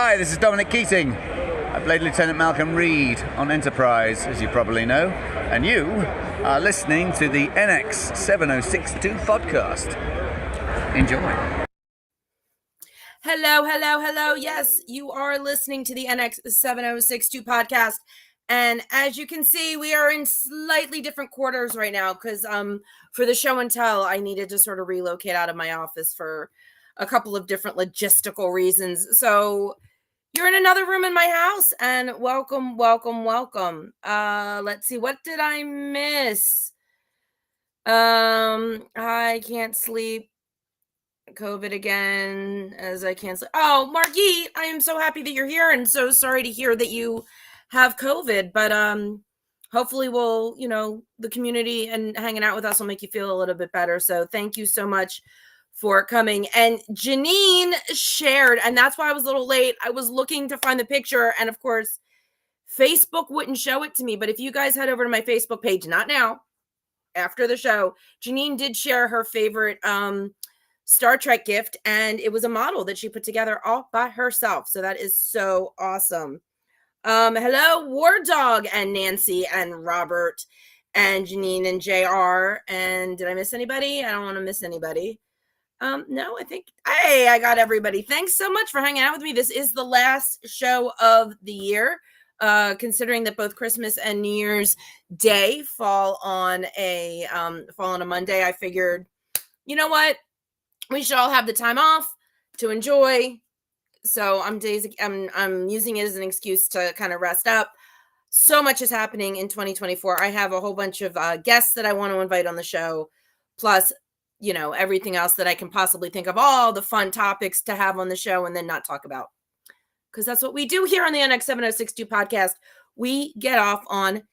Hi, this is Dominic Keating. I played Lieutenant Malcolm Reed on Enterprise, as you probably know, and you are listening to the NX 7062 podcast. Enjoy. Hello. Yes, you are listening to the NX 7062 podcast. And as you can see, we are in slightly different quarters right now because for the show and tell, I needed to sort of relocate out of my office for a couple of different logistical reasons. So you're in another room in my house, and welcome. Let's see, what did I miss? I can't sleep. COVID again, as I cancel. Oh, Margit, I am so happy that you're here, and so sorry to hear that you have COVID. But hopefully, we'll, the community and hanging out with us will make you feel a little bit better. So thank you so much for coming. And Janine shared, and that's why I was a little late. I was looking to find the picture, and of course, Facebook wouldn't show it to me. But if you guys head over to my Facebook page, not now, after the show, Janine did share her favorite Star Trek gift, and it was a model that she put together all by herself. So that is so awesome. Hello, War Dog and Nancy and Robert and Janine and JR. And did I miss anybody? I don't want to miss anybody. No, I think, hey, I got everybody. Thanks so much for hanging out with me. This is the last show of the year. Considering that both Christmas and New Year's Day fall on a Monday, I figured, you know what? We should all have the time off to enjoy. So I'm using it as an excuse to kind of rest up. So much is happening in 2024. I have a whole bunch of guests that I want to invite on the show, plus, everything else that I can possibly think of, all the fun topics to have on the show and then not talk about. Because that's what we do here on the NX 7062 podcast. We get off on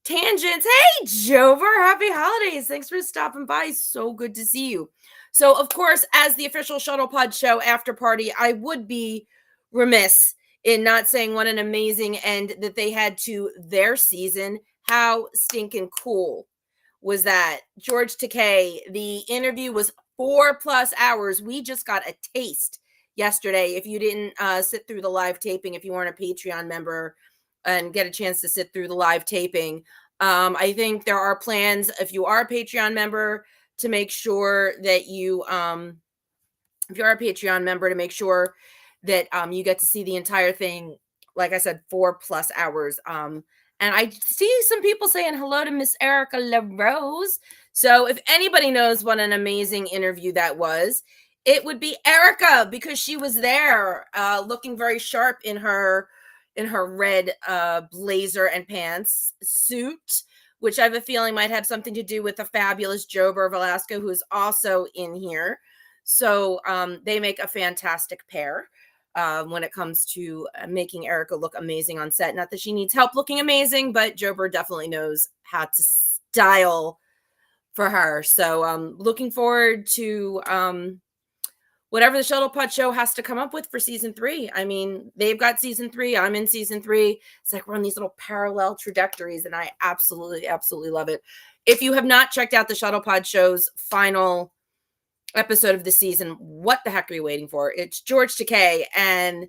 tangents. Hey, Jover, happy holidays. Thanks for stopping by. So good to see you. So, of course, as the official Shuttle Pod Show after party, I would be remiss in not saying what an amazing end that they had to their season. How stinking cool was that? George Takei, the interview was 4+ hours. We just got a taste yesterday. If you didn't sit through the live taping, if you weren't a Patreon member and get a chance to sit through the live taping, I think there are plans, if you are a Patreon member, to make sure that you, if you are a Patreon member, to make sure that you get to see the entire thing. Like I said, 4+ hours. And I see some people saying hello to Miss Erica LaRose. So if anybody knows what an amazing interview that was, it would be Erica, because she was there looking very sharp in her red blazer and pants suit, which I have a feeling might have something to do with the fabulous Jober Velasco, who is also in here. So they make a fantastic pair when it comes to making Erica look amazing on set. Not that she needs help looking amazing, but Jober definitely knows how to style for her. So looking forward to whatever the Shuttle Pod Show has to come up with for season 3. I mean, they've got season 3. I'm in season 3. It's like we're on these little parallel trajectories, and I absolutely love it. If you have not checked out the Shuttle Pod Show's final episode of the season, what the heck are you waiting for? It's George Takei, and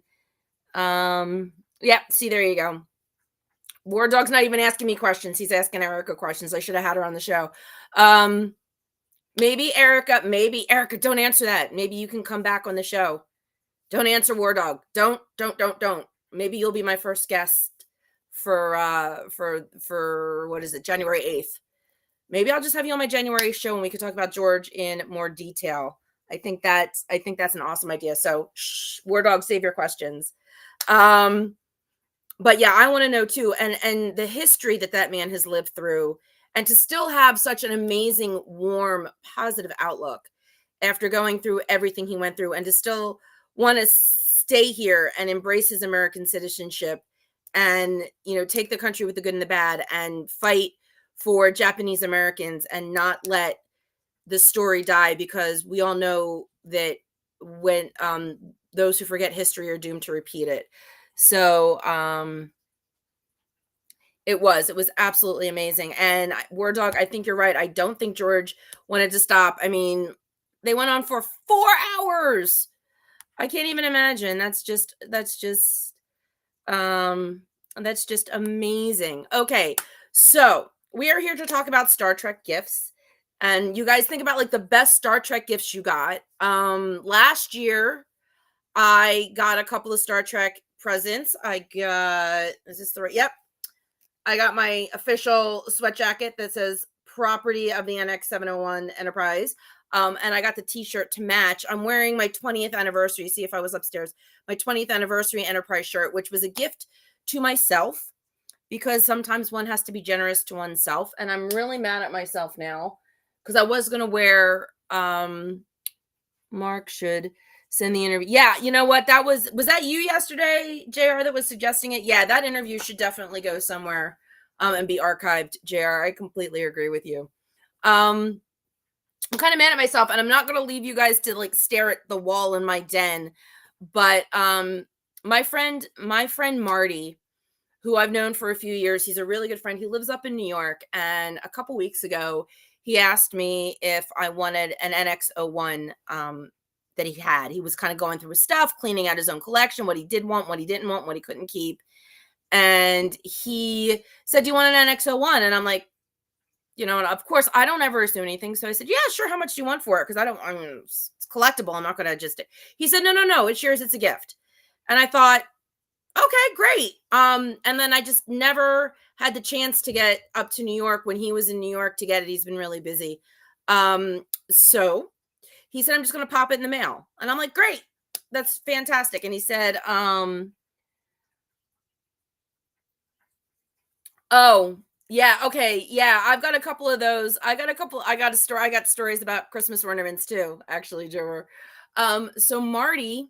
see, there you go. War Dog's not even asking me questions. He's asking Erica questions. I should have had her on the show. Maybe Erica, don't answer that. Maybe you can come back on the show. Don't answer, War Dog. Don't. Maybe you'll be my first guest for what is it, January 8th. Maybe I'll just have you on my January show and we can talk about George in more detail. I think that's an awesome idea. So War Dog, save your questions. But yeah, I want to know too, and the history that man has lived through, and to still have such an amazing, warm, positive outlook after going through everything he went through, and to still want to stay here and embrace his American citizenship and, take the country with the good and the bad and fight for Japanese Americans and not let the story die, because we all know that when those who forget history are doomed to repeat it. So it was absolutely amazing. And War Dog, I think you're right. I don't think George wanted to stop. I mean, they went on for 4 hours. I can't even imagine. Um that's just amazing. Okay. So, we are here to talk about Star Trek gifts. And you guys think about like the best Star Trek gifts you got. Last year I got a couple of Star Trek presents. Is this the right? Yep. I got my official sweat jacket that says property of the NX 701 Enterprise. And I got the t-shirt to match. I'm wearing my 20th anniversary. See if I was upstairs. My 20th anniversary Enterprise shirt, which was a gift to myself because sometimes one has to be generous to oneself. And I'm really mad at myself now because I was going to wear, Mark should send the interview. Yeah, you know what? Was that you yesterday, JR, that was suggesting it? Yeah, that interview should definitely go somewhere and be archived, JR. I completely agree with you. I'm kind of mad at myself, and I'm not going to leave you guys to like stare at the wall in my den. But my friend Marty, who I've known for a few years, he's a really good friend. He lives up in New York, and a couple weeks ago, he asked me if I wanted an NX-01 that he had. He was kind of going through his stuff, cleaning out his own collection, what he did want, what he didn't want, what he couldn't keep. And he said, "Do you want an NX-01?" And I'm like, you know, and of course, I don't ever assume anything. So I said, "Yeah, sure. How much do you want for it?" Because it's collectible. I'm not going to just. He said, No, it's yours. It's a gift." And I thought, okay, great. And then I just never had the chance to get up to New York when he was in New York to get it. He's been really busy. So he said, "I'm just going to pop it in the mail." And I'm like, "Great. That's fantastic." And he said, "Oh, yeah, okay. Yeah, I've got a couple of those. I got stories about Christmas ornaments too, actually, Joe." So Marty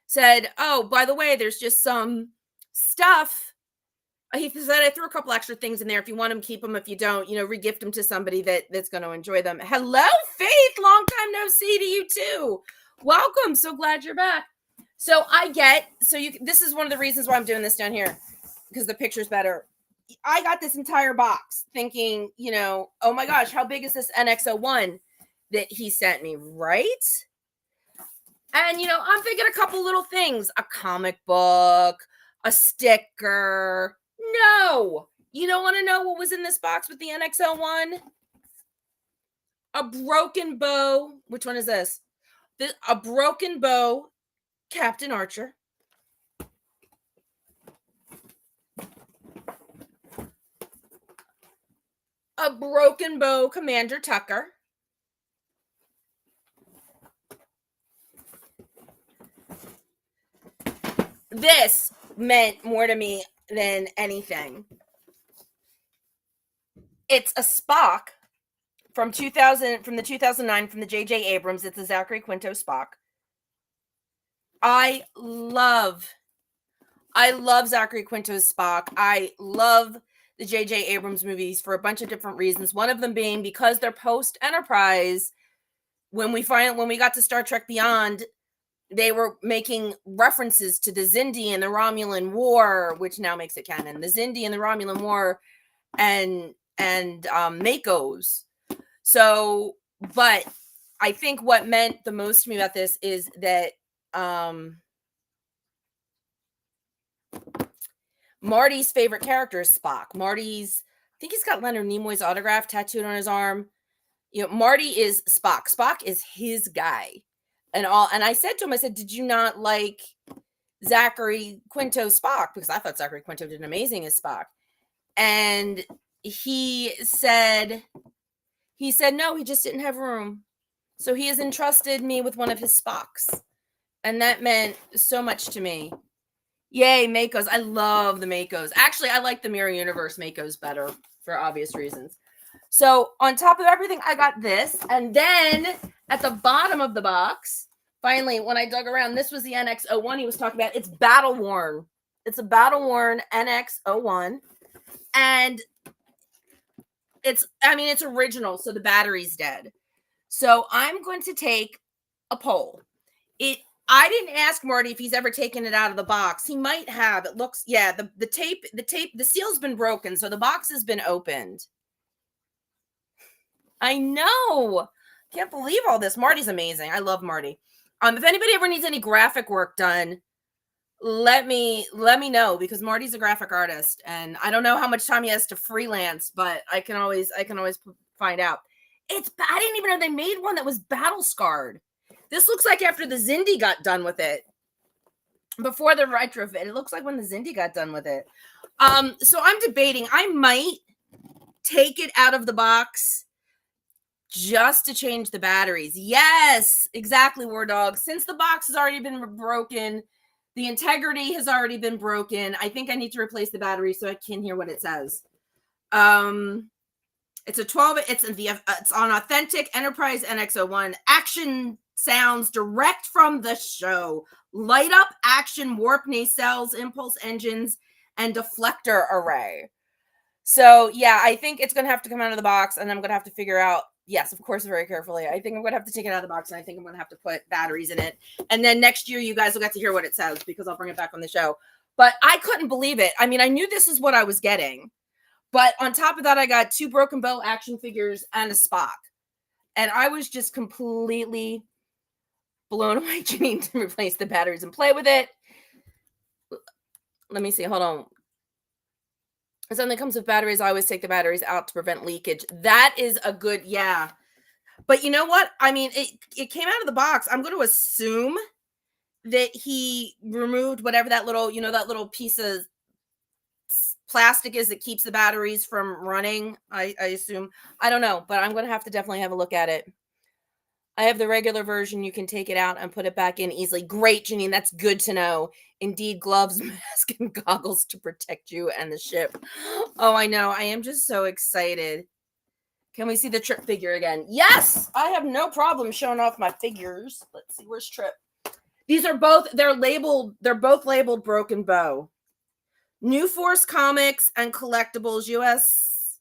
said, "Oh, by the way, there's just some stuff." He said, "I threw a couple extra things in there. If you want them, keep them. If you don't, regift them to somebody that's going to enjoy them." Hello, Faith. Long time no see to you too. Welcome. So glad you're back. So this is one of the reasons why I'm doing this down here, because the picture's better. I got this entire box thinking, oh my gosh, how big is this NX-01 that he sent me, right? And, I'm thinking a couple little things, a comic book, a sticker. No, you don't want to know what was in this box with the NX-01? A broken bow. Which one is this? A broken bow, Captain Archer. A broken bow, Commander Tucker. This meant more to me than anything. It's a Spock from the 2009 from the J.J. Abrams. It's a Zachary Quinto Spock. I love Zachary Quinto's Spock. I love the J.J. Abrams movies for a bunch of different reasons. One of them being because they're post-Enterprise. When we got to Star Trek Beyond, they were making references to the Xindi and the Romulan War, which now makes it canon. The Xindi and the Romulan War, and Makos. So, but I think what meant the most to me about this is that Marty's favorite character is Spock. I think he's got Leonard Nimoy's autograph tattooed on his arm. Marty is Spock. Spock is his guy. And I said to him, I said, "Did you not like Zachary Quinto Spock?" Because I thought Zachary Quinto did amazing as Spock. And he said, no, he just didn't have room. So he has entrusted me with one of his Spocks. And that meant so much to me. Yay, Makos. I love the Makos. Actually, I like the Mirror Universe Makos better for obvious reasons. So on top of everything, I got this. And then at the bottom of the box, finally, when I dug around, this was the NX-01 he was talking about. It's battle worn. It's a battle worn NX-01. And it's original. So the battery's dead. So I'm going to take a poll. I didn't ask Marty if he's ever taken it out of the box. He might have. It looks, yeah, the tape, the seal's been broken. So the box has been opened. I know. Can't believe all this. Marty's amazing. I love Marty. If anybody ever needs any graphic work done, let me know, because Marty's a graphic artist and I don't know how much time he has to freelance, but I can always find out. I didn't even know they made one that was battle scarred. This looks like after the Zindi got done with it. Before the retrofit, it looks like when the Zindi got done with it. So I'm debating, I might take it out of the box just to change the batteries. Yes, exactly, War Dog. Since the box has already been broken, the integrity has already been broken, I think I need to replace the battery so I can hear what it says. It's a 12, it's on authentic Enterprise NX-01. Action sounds direct from the show. Light up action warp nacelles, impulse engines, and deflector array. So yeah, I think it's going to have to come out of the box, and I'm going to have to figure out, yes, of course, very carefully. I think I'm going to have to take it out of the box, and I think I'm going to have to put batteries in it. And then next year, you guys will get to hear what it says, because I'll bring it back on the show. But I couldn't believe it. I mean, I knew this is what I was getting. But on top of that, I got 2 Broken Bow action figures and a Spock. And I was just completely blown away. Janine to replace the batteries and play with it. Let me see. Hold on. If something comes with batteries, I always take the batteries out to prevent leakage. That is a good, yeah. But you know what? I mean, it came out of the box. I'm going to assume that he removed whatever that little, that little piece of plastic is that keeps the batteries from running. I assume. I don't know, but I'm going to have to definitely have a look at it. I have the regular version. You can take it out and put it back in easily. Great, Janine. That's good to know. Indeed, gloves, mask, and goggles to protect you and the ship. Oh, I know. I am just so excited. Can we see the Trip figure again? Yes! I have no problem showing off my figures. Let's see. Where's Trip? These are both, they're both labeled Broken Bow. New Force Comics and Collectibles US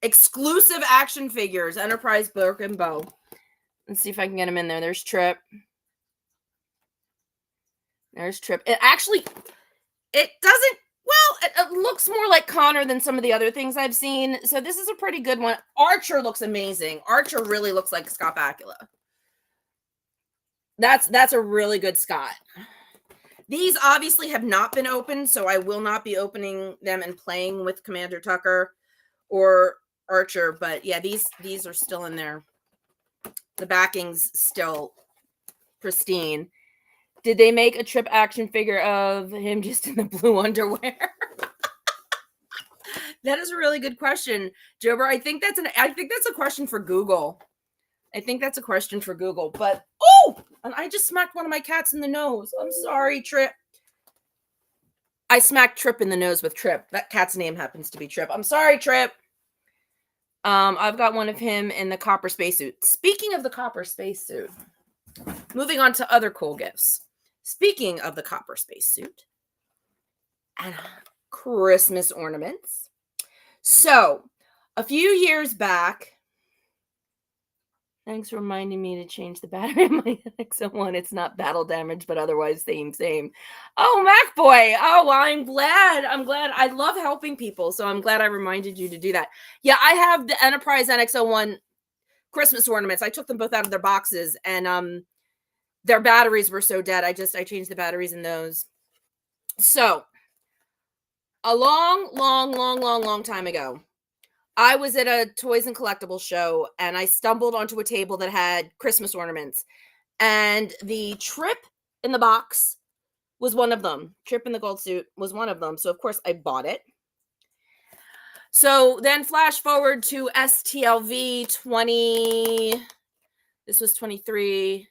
exclusive action figures. Enterprise Broken Bow. Let's see if I can get him in there. There's Trip. There's Trip. It doesn't, it looks more like Connor than some of the other things I've seen. So this is a pretty good one. Archer looks amazing. Archer really looks like Scott Bakula. That's a really good Scott. These obviously have not been opened, so I will not be opening them and playing with Commander Tucker or Archer. But yeah, these are still in there. The backing's still pristine. Did they make a Trip action figure of him just in the blue underwear? That is a really good question, Jober. I think that's a question for Google. But and I just smacked one of my cats in the nose. I'm sorry, Trip. I smacked Trip in the nose with Trip. That cat's name happens to be Trip. I'm sorry, Trip. I've got one of him in the copper spacesuit. Speaking of the copper spacesuit, moving on to other cool gifts. Speaking of the copper spacesuit and Christmas ornaments. So, a few years back, thanks for reminding me to change the battery in my NX-01. It's not battle damage, but otherwise same. Oh, Mac Boy. Oh, well, I'm glad. I love helping people, so I'm glad I reminded you to do that. Yeah, I have the Enterprise NX-01 Christmas ornaments. I took them both out of their boxes, and their batteries were so dead. I changed the batteries in those. So, a long time ago, I was at a toys and collectibles show, and I stumbled onto a table that had Christmas ornaments, and the Trip in the box was one of them. Trip in the gold suit was one of them. So of course I bought it. So then flash forward to STLV 20. This was 23.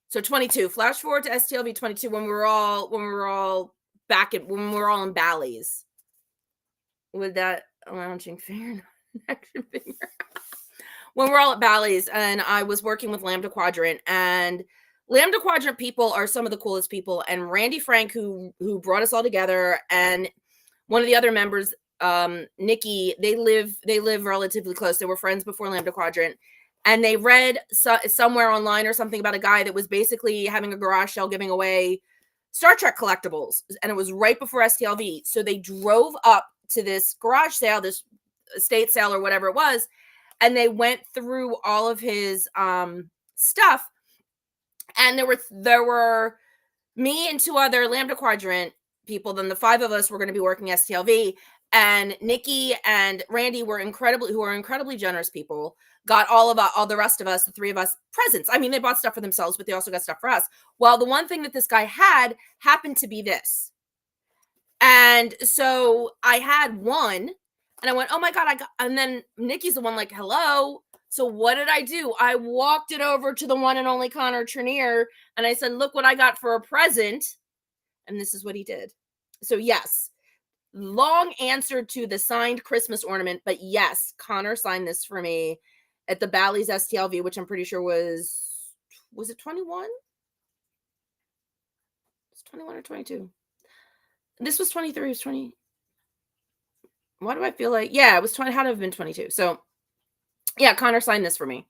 So 22. Flash forward to STLV 22 when we were all in Bally's. With that lounging finger, action finger. When we're all at Bally's, and I was working with Lambda Quadrant, and Lambda Quadrant people are some of the coolest people. And Randy Frank, who brought us all together, and one of the other members, Nikki, they live relatively close. They were friends before Lambda Quadrant, and they read somewhere online or something about a guy that was basically having a garage sale giving away Star Trek collectibles, and it was right before STLV. So they drove up to this garage sale, this estate sale or whatever it was, and they went through all of his stuff, And there were me and 2 other Lambda Quadrant people. Then the 5 of us were going to be working STLV. And Nikki and Randy who are incredibly generous people, got all the rest of us, the 3 of us, presents. I mean, they bought stuff for themselves, but they also got stuff for us. Well, the one thing that this guy had happened to be this. And so I had one, and I went, oh my God, and then Nikki's the one like, hello. So what did I do? I walked it over to the one and only Connor Trenier, and I said, look what I got for a present. And this is what he did. So yes, long answer to the signed Christmas ornament, but yes, Connor signed this for me at the Bally's STLV, which I'm pretty sure was it 21? It's 21 or 22. This was 23. It was 20. Why do I feel like, yeah, it was 20, had to have been 22. So yeah, Connor signed this for me.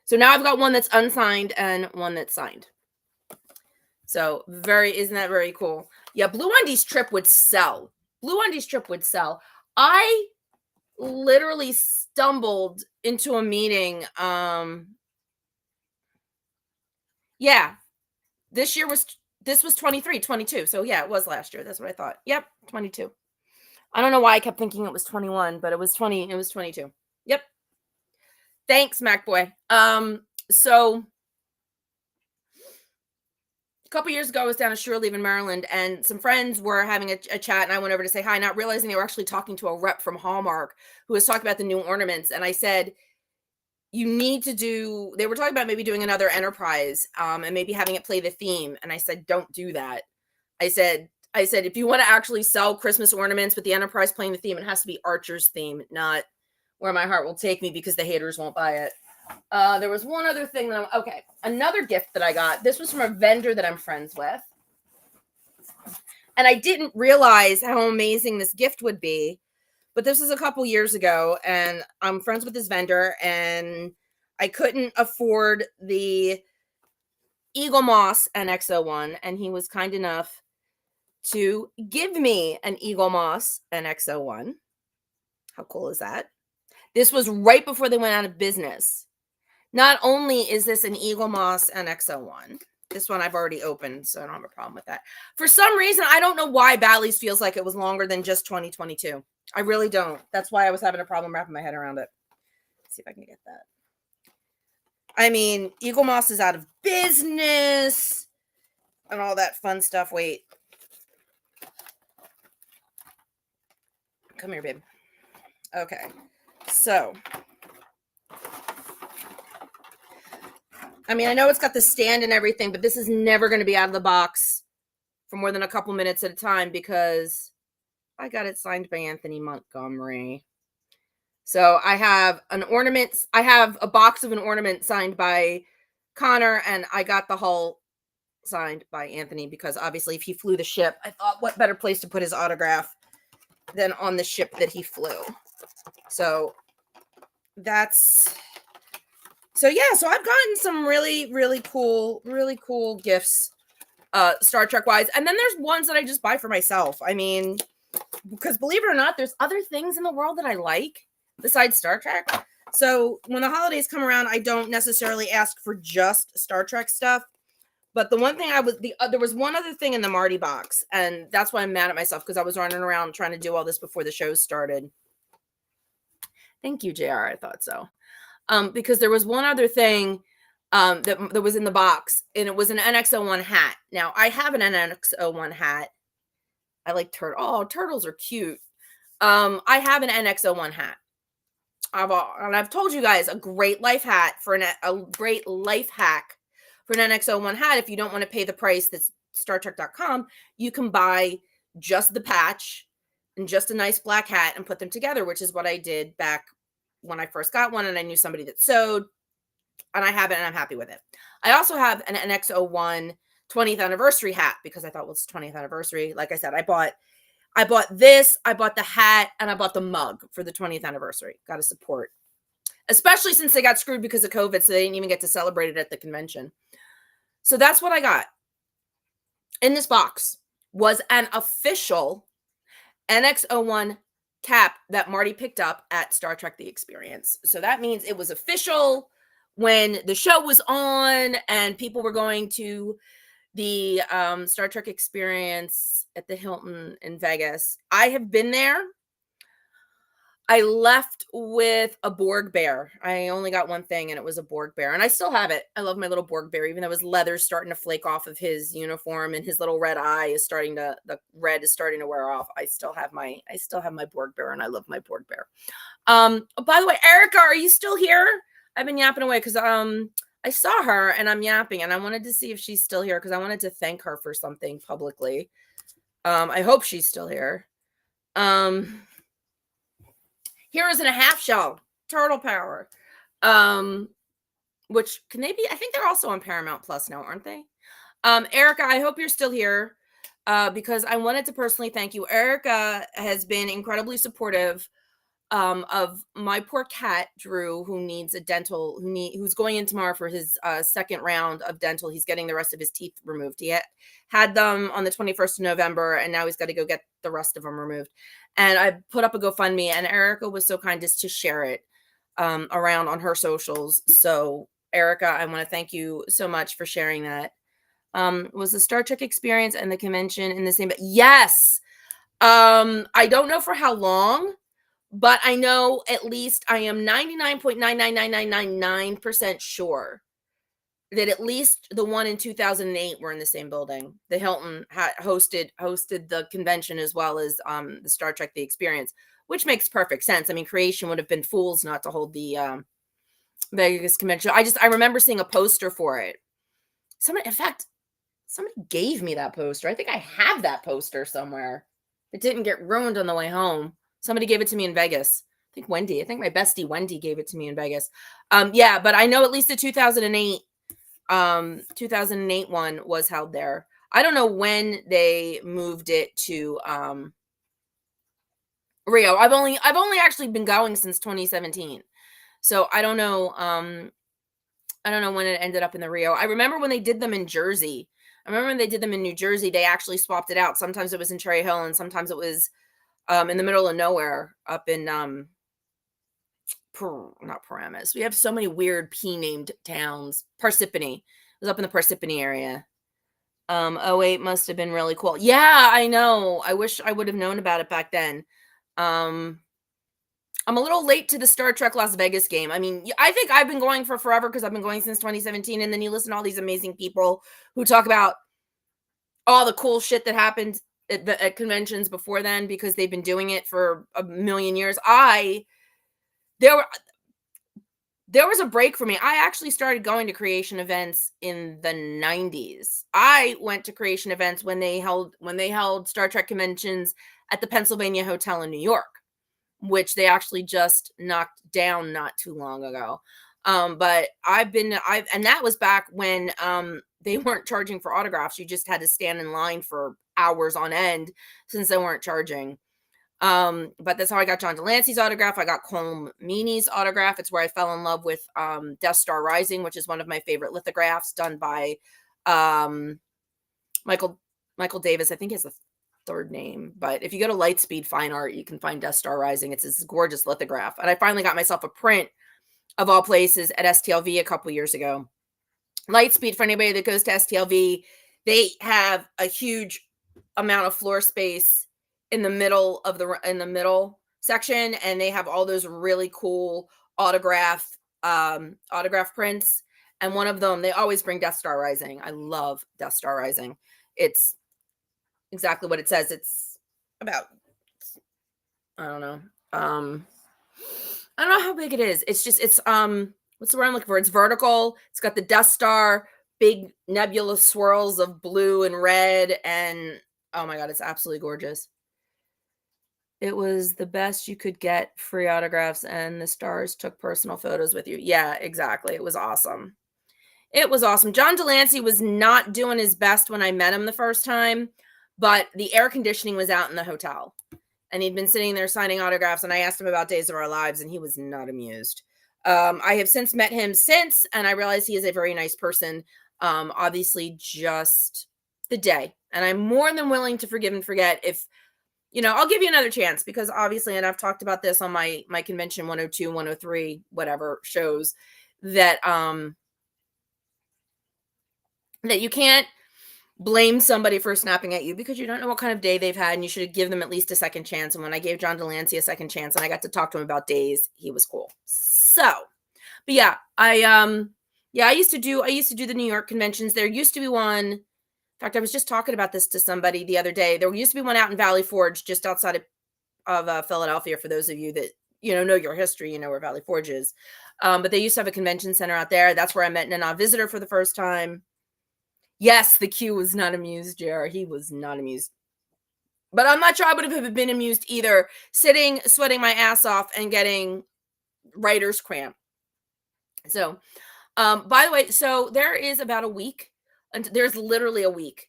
So now I've got one that's unsigned and one that's signed. So isn't that very cool? Yeah, Blue Undies trip would sell. I literally stumbled into a meeting. Yeah, this was 23, 22. So yeah, it was last year. That's what I thought. Yep, 22. I don't know why I kept thinking it was 21, but it was 22. Yep. Thanks, MacBoy. So a couple years ago, I was down at Shore Leave in Maryland, and some friends were having a chat, and I went over to say hi, not realizing they were actually talking to a rep from Hallmark who was talking about the new ornaments. And I said, you need to do, they were talking about maybe doing another Enterprise, and maybe having it play the theme. And I said, don't do that. I said, if you want to actually sell Christmas ornaments with the Enterprise playing the theme, it has to be Archer's theme, not Where My Heart Will Take Me, because the haters won't buy it. There was one other thing another gift that I got. This was from a vendor that I'm friends with. And I didn't realize how amazing this gift would be. But this was a couple years ago, and I'm friends with this vendor, and I couldn't afford the Eaglemoss NX01, and he was kind enough to give me an Eaglemoss NX01. How cool is that? This was right before they went out of business. Not only is this an Eaglemoss NX01, this one I've already opened, so I don't have a problem with that. For some reason, I don't know why Bally's feels like it was longer than just 2022. I really don't. That's why I was having a problem wrapping my head around it. Let's see if I can get that. I mean, Eaglemoss is out of business and all that fun stuff. Wait. Come here, babe. Okay. So, I mean, I know it's got the stand and everything, but this is never going to be out of the box for more than a couple minutes at a time because I got it signed by Anthony Montgomery. So I have a box of an ornament signed by Connor, and I got the hull signed by Anthony because obviously if he flew the ship, I thought what better place to put his autograph than on the ship that he flew. So yeah, so I've gotten some really, really cool gifts, Star Trek wise. And then there's ones that I just buy for myself. I mean, because believe it or not, there's other things in the world that I like besides Star Trek. So when the holidays come around, I don't necessarily ask for just Star Trek stuff. But the one thing there was one other thing in the Marty box, and that's why I'm mad at myself because I was running around trying to do all this before the show started. Thank you, JR. I thought so. Because there was one other thing that was in the box, and it was an NX01 hat. Now, I have an NX01 hat. I like turtles. Oh, turtles are cute. I have an NX01 hat. I've told you guys a great life hack for an NX01 hat. If you don't want to pay the price that's StarTrek.com, you can buy just the patch and just a nice black hat and put them together, which is what I did back when I first got one, and I knew somebody that sewed, and I have it, and I'm happy with it. I also have an NX01 20th anniversary hat because I thought, well, it's 20th anniversary. Like I said, I bought this, I bought the hat, and I bought the mug for the 20th anniversary. Got to support, especially since they got screwed because of COVID, so they didn't even get to celebrate it at the convention. So that's what I got. In this box was an official NX01 cap that Marty picked up at Star Trek The Experience. So that means it was official when the show was on and people were going to the Star Trek experience at the Hilton in Vegas. I have been there. I left with a Borg bear. I only got one thing, and it was a Borg bear, and I still have it. I love my little Borg bear, even though his leather's starting to flake off of his uniform, and his little red eye is the red is starting to wear off. I still have my Borg bear, and I love my Borg bear. By the way, Erica, are you still here? I've been yapping away because I saw her and I'm yapping, and I wanted to see if she's still here because I wanted to thank her for something publicly. I hope she's still here. Heroes in a Half Shell, Turtle Power. Which can they be? I think they're also on Paramount Plus now, aren't they? Erica, I hope you're still here because I wanted to personally thank you. Erica has been incredibly supportive of my poor cat Drew, who needs a dental, who's going in tomorrow for his second round of dental. He's getting the rest of his teeth removed. He had them on the 21st of November, and now he's got to go get the rest of them removed. And I put up a GoFundMe, and Erica was so kind as to share it around on her socials. So Erica, I want to thank you so much for sharing that. Was the Star Trek experience and the convention in the same? Yes. I don't know for how long, but I know at least I am 99.99999% sure that at least the one in 2008 were in the same building. The Hilton hosted the convention as well as the Star Trek The Experience, which makes perfect sense. I mean, Creation would have been fools not to hold the Vegas convention. I remember seeing a poster for it. Somebody gave me that poster. I think I have that poster somewhere. It didn't get ruined on the way home. Somebody gave it to me in Vegas. I think my bestie Wendy gave it to me in Vegas. Yeah, but I know at least the 2008 one was held there. I don't know when they moved it to Rio. I've only actually been going since 2017. So I don't know when it ended up in the Rio. I remember when they did them in Jersey. I remember when they did them in New Jersey, they actually swapped it out. Sometimes it was in Cherry Hill and sometimes it was in the middle of nowhere up in not Paramus. We have so many weird P-named towns. Parsippany. It was up in the Parsippany area. 08 must have been really cool. Yeah, I know. I wish I would have known about it back then. I'm a little late to the Star Trek Las Vegas game. I mean, I think I've been going for forever because I've been going since 2017. And then you listen to all these amazing people who talk about all the cool shit that happened at conventions before then because they've been doing it for a million years. There was a break for me. I actually started going to creation events in the 90s. I went to creation events when they held Star Trek conventions at the Pennsylvania Hotel in New York, which they actually just knocked down not too long ago. But and that was back when they weren't charging for autographs. You just had to stand in line for hours on end since they weren't charging. But that's how I got John Delancey's autograph. I got Colm Meaney's autograph. It's where I fell in love with Death Star Rising, which is one of my favorite lithographs done by Michael Davis. I think he has a third name, but if you go to Lightspeed Fine Art, you can find Death Star Rising. It's this gorgeous lithograph. And I finally got myself a print of all places at STLV a couple years ago. Lightspeed, for anybody that goes to STLV, they have a huge amount of floor space in the middle section, and they have all those really cool autograph prints. And one of them, they always bring Death Star Rising. I love Death Star Rising. It's exactly what it says. It's about, I don't know how big it is. It's what's the word I'm looking for? It's vertical. It's got the Death Star, big nebulous swirls of blue and red, and oh my god, it's absolutely gorgeous. It was the best you could get, free autographs, and the stars took personal photos with you. Yeah, exactly. It was awesome. John Delancey was not doing his best when I met him the first time, but the air conditioning was out in the hotel, and he'd been sitting there signing autographs, and I asked him about Days of Our Lives, and he was not amused. I have since met him and I realized he is a very nice person. Obviously just the day, and I'm more than willing to forgive and forget if, I'll give you another chance because obviously, and I've talked about this on my convention 102, 103, whatever shows, that that you can't blame somebody for snapping at you because you don't know what kind of day they've had, and you should give them at least a second chance. And when I gave John Delancey a second chance and I got to talk to him about days, he was cool. So, but yeah, I used to do the New York conventions. There used to be one. In fact, I was just talking about this to somebody the other day. There used to be one out in Valley Forge, just outside of Philadelphia. For those of you that know your history, you know where Valley Forge is. But they used to have a convention center out there. That's where I met Nana Visitor for the first time. Yes, the Q was not amused, JR. He was not amused. But I'm not sure I would have been amused either, sitting, sweating my ass off and getting writer's cramp. So, by the way, so there is about a week, and there's literally a week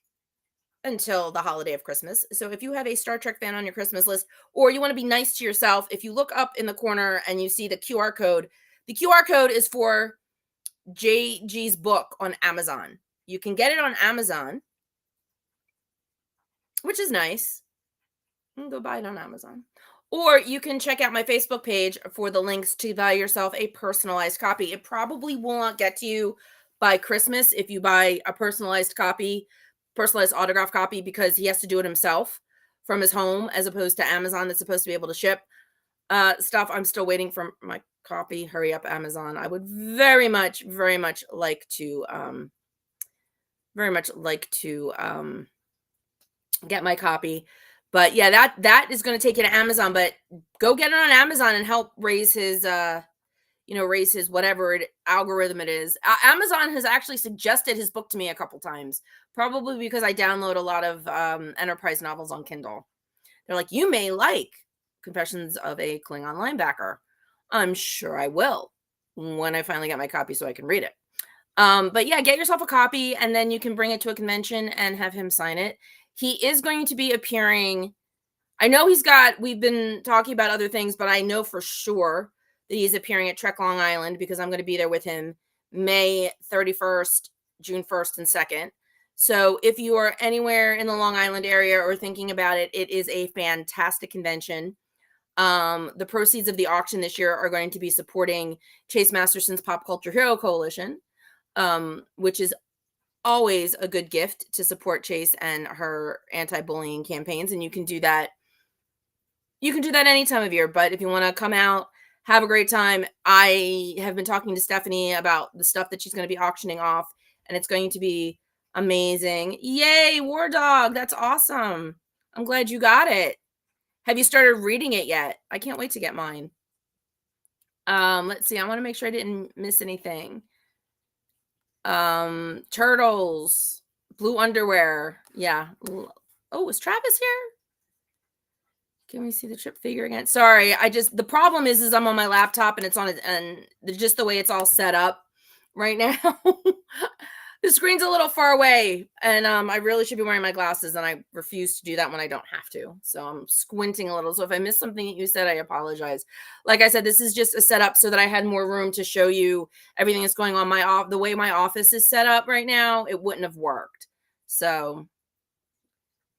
until the holiday of Christmas. So if you have a Star Trek fan on your Christmas list, or you want to be nice to yourself, if you look up in the corner and you see the QR code is for JG's book on Amazon. You can get it on Amazon, which is nice. You can go buy it on Amazon. Or you can check out my Facebook page for the links to buy yourself a personalized copy. It probably will not get to you by Christmas if you buy a personalized autograph copy, because he has to do it himself from his home as opposed to Amazon that's supposed to be able to ship stuff. I'm still waiting for my copy. Hurry up, Amazon. I would very much like to get my copy. But yeah, that is going to take you to Amazon, but go get it on Amazon and help raise his whatever algorithm it is. Amazon has actually suggested his book to me a couple times, probably because I download a lot of enterprise novels on Kindle. They're like, you may like Confessions of a Klingon Linebacker. I'm sure I will when I finally get my copy so I can read it. But yeah, get yourself a copy and then you can bring it to a convention and have him sign it. He is going to be appearing. I know we've been talking about other things, but I know for sure that he's appearing at Trek Long Island because I'm going to be there with him May 31st, June 1st, and 2nd. So if you are anywhere in the Long Island area or thinking about it, it is a fantastic convention. The proceeds of the auction this year are going to be supporting Chase Masterson's Pop Culture Hero Coalition, which is always a good gift to support Chase and her anti-bullying campaigns. And you can do that any time of year. But if you want to come out, have a great time. I have been talking to Stephanie about the stuff that she's going to be auctioning off, and it's going to be amazing. Yay, War Dog. That's awesome. I'm glad you got it. Have you started reading it yet? I can't wait to get mine. Let's see. I want to make sure I didn't miss anything. Turtles, blue underwear. Yeah. Oh, is Travis here? Can we see the trip figure again? Sorry, the problem is I'm on my laptop and it's on it, and just the way it's all set up right now. The screen's a little far away, and I really should be wearing my glasses, and I refuse to do that when I don't have to. So I'm squinting a little. So if I missed something that you said, I apologize. Like I said, this is just a setup so that I had more room to show you everything that's going on. The way my office is set up right now, it wouldn't have worked. So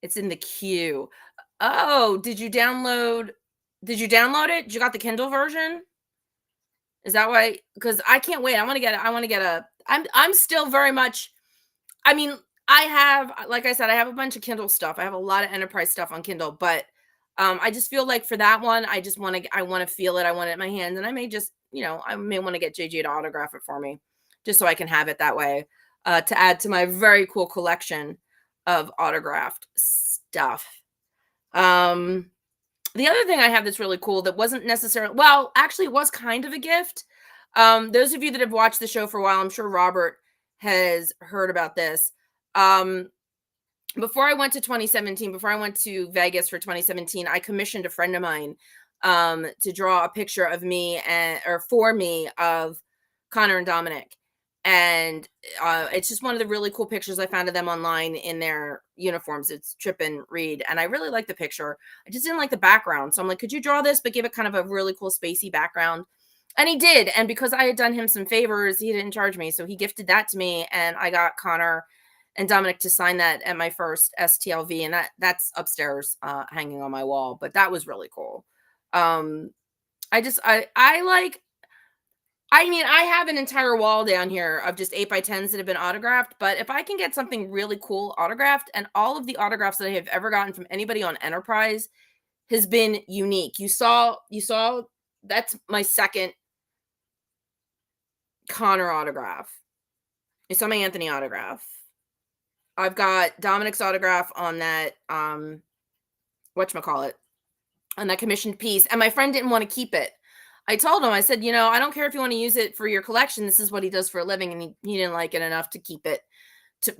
it's in the queue. Oh, did you download it? You got the Kindle version? Is that why? Because I can't wait. I'm still very much, I mean, like I said, I have a bunch of Kindle stuff. I have a lot of enterprise stuff on Kindle, but I just feel like for that one, I want to feel it. I want it in my hands, and I may just, I may want to get JJ to autograph it for me just so I can have it that way, to add to my very cool collection of autographed stuff. The other thing I have that's really cool that wasn't necessarily, well, actually it was kind of a gift. Those of you that have watched the show for a while, I'm sure Robert has heard about this. Before I went to Vegas for 2017, I commissioned a friend of mine to draw a picture of me of Connor and Dominic. And it's just one of the really cool pictures I found of them online in their uniforms. It's Trip and Reed. And I really like the picture. I just didn't like the background. So I'm like, could you draw this, but give it kind of a really cool spacey background? And he did. And because I had done him some favors, he didn't charge me. So he gifted that to me. And I got Connor and Dominic to sign that at my first STLV. And that's upstairs hanging on my wall. But that was really cool. I mean, I have an entire wall down here of just 8x10s that have been autographed, but if I can get something really cool autographed, and all of the autographs that I have ever gotten from anybody on Enterprise has been unique. You saw that's my second Connor autograph. You saw my Anthony autograph. I've got Dominic's autograph on that whatchamacallit, on that commissioned piece, and my friend didn't want to keep it. I told him, I said, I don't care if you want to use it for your collection. This is what he does for a living, and he didn't like it enough to keep it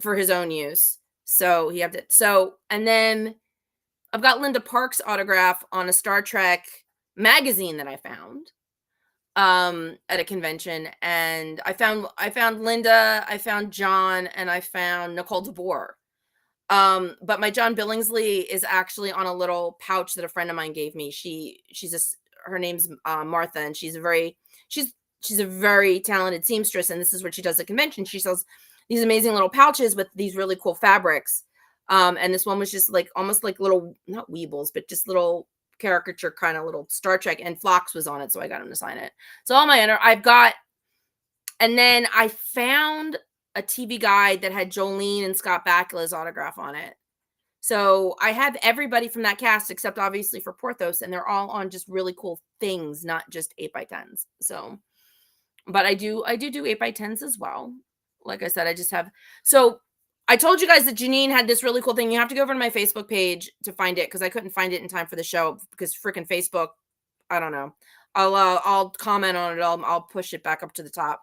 for his own use. So he had to. So, and then I've got Linda Park's autograph on a Star Trek magazine that I found at a convention, and I found Linda, I found John, and I found Nicole DeBoer. But my John Billingsley is actually on a little pouch that a friend of mine gave me. Her name's Martha, and she's a very talented seamstress, and this is what she does at convention. She sells these amazing little pouches with these really cool fabrics. And this one was just like almost like little, not weebles, but just little caricature kind of little Star Trek, and Phlox was on it, so I got him to sign it. So and then I found a TV guide that had Jolene and Scott Bakula's autograph on it. So I have everybody from that cast except obviously for Porthos, and they're all on just really cool things, not just 8x10s. So, but I do 8x10s as well. Like I said, I just have. So I told you guys that Janine had this really cool thing. You have to go over to my Facebook page to find it because I couldn't find it in time for the show because freaking Facebook. I don't know. I'll comment on it. I'll push it back up to the top.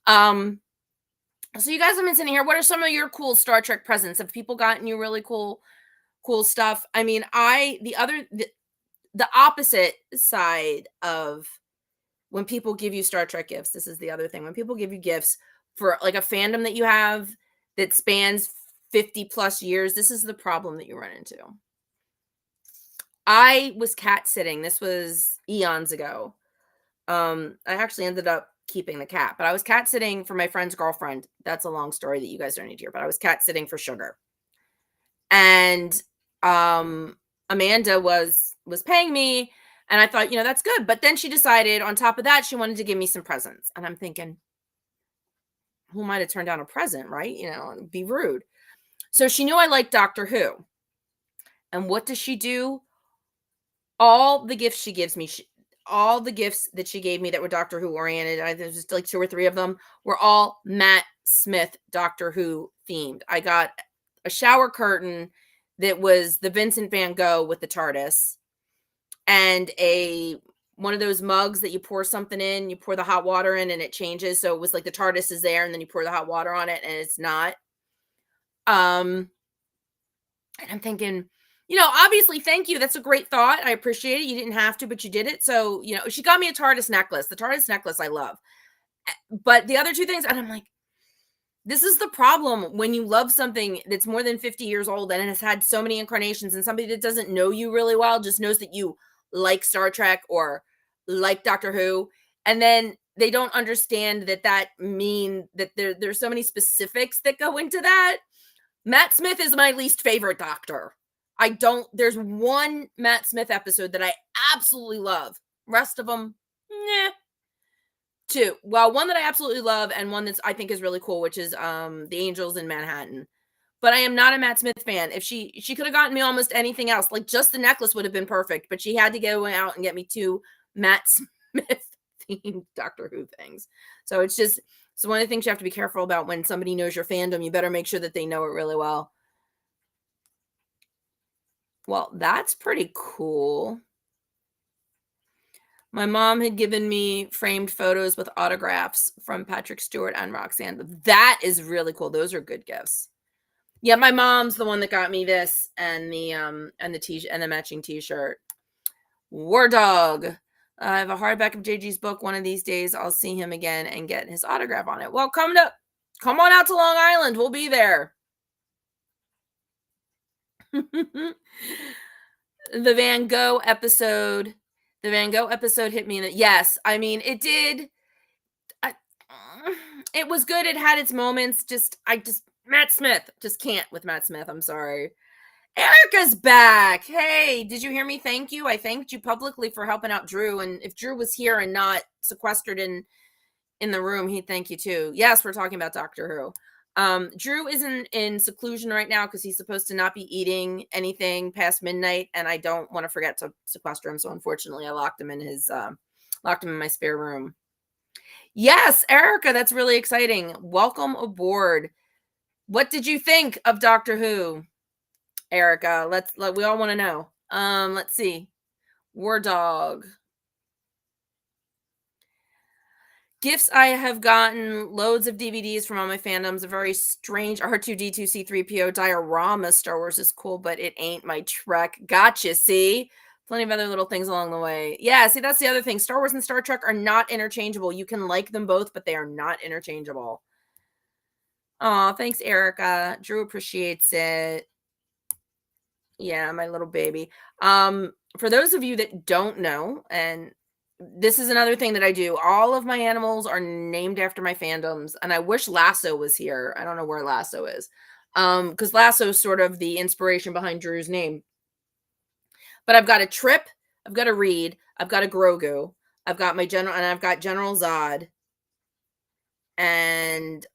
So you guys have been sitting here. What are some of your cool Star Trek presents? Have people gotten you really cool stuff? I mean, the opposite side of when people give you Star Trek gifts, this is the other thing. When people give you gifts for like a fandom that you have that spans 50 plus years, this is the problem that you run into. I was cat sitting. This was eons ago. I actually ended up keeping the cat, but I was cat sitting for my friend's girlfriend. That's a long story that you guys don't need to hear, but I was cat sitting for Sugar. And Amanda was paying me, and I thought, that's good. But then she decided on top of that, she wanted to give me some presents. And I'm thinking, who might have turned down a present, right? Be rude. So she knew I liked Doctor Who. And what does she do? All the gifts she gives me, all the gifts that she gave me that were Doctor Who oriented, there's just like 2 or 3 of them, were all Matt Smith Doctor Who themed. I got a shower curtain that was the Vincent van Gogh with the TARDIS, and one of those mugs that you pour something in, you pour the hot water in and it changes. So it was like the TARDIS is there and then you pour the hot water on it and it's not. And I'm thinking, obviously, thank you. That's a great thought. I appreciate it. You didn't have to, but you did it. So, she got me a TARDIS necklace. The TARDIS necklace I love. But the other 2 things, and I'm like, this is the problem when you love something that's more than 50 years old and it has had so many incarnations, and somebody that doesn't know you really well just knows that you like Star Trek or like Doctor Who, and then they don't understand that mean that there's so many specifics that go into that. Matt Smith is my least favorite Doctor. There's one Matt Smith episode that I absolutely love. Rest of them, nah. 2. Well, one that I absolutely love and one that's I think is really cool, which is The Angels in Manhattan. But I am not a Matt Smith fan. If she could have gotten me almost anything else, like just the necklace would have been perfect, but she had to go out and get me 2 Matt Smith themed Doctor Who things. So it's one of the things you have to be careful about when somebody knows your fandom. You better make sure that they know it really well. Well, that's pretty cool. My mom had given me framed photos with autographs from Patrick Stewart and Roxanne. That is really cool. Those are good gifts. Yeah, my mom's the one that got me this and the t-shirt and the matching t-shirt. War Dog. I have a hardback of JG's book. One of these days I'll see him again and get his autograph on it. Well, come on out to Long Island. We'll be there. The Van Gogh episode hit me in the, yes, I mean, it did. It was good. It had its moments. Matt Smith, just can't with Matt Smith. I'm sorry. Erica's back. Hey, did you hear me? Thank you. I thanked you publicly for helping out Drew. And if Drew was here and not sequestered in in the room, he'd thank you too. Yes, we're talking about Doctor Who. Drew is in seclusion right now because he's supposed to not be eating anything past midnight, and I don't want to forget to sequester him. So unfortunately, I locked him in my spare room. Yes, Erica, that's really exciting. Welcome aboard. What did you think of Doctor Who, Erica? We all want to know. Let's see. War Dog. Gifts I have gotten loads of DVDs from all my fandoms. A very strange R2D2 C3PO diorama. Star Wars is cool, but it ain't my Trek. Gotcha. See, plenty of other little things along the way. Yeah. See, that's the other thing. Star Wars and Star Trek are not interchangeable. You can like them both, but they are not interchangeable. Oh, thanks, Erica. Drew appreciates it. Yeah, my little baby. For those of you that don't know, and this is another thing that I do, all of my animals are named after my fandoms, and I wish Lasso was here. I don't know where Lasso is. Because Lasso is sort of the inspiration behind Drew's name. But I've got a Trip, I've got a Reed, I've got a Grogu, I've got my General, and I've got General Zod, and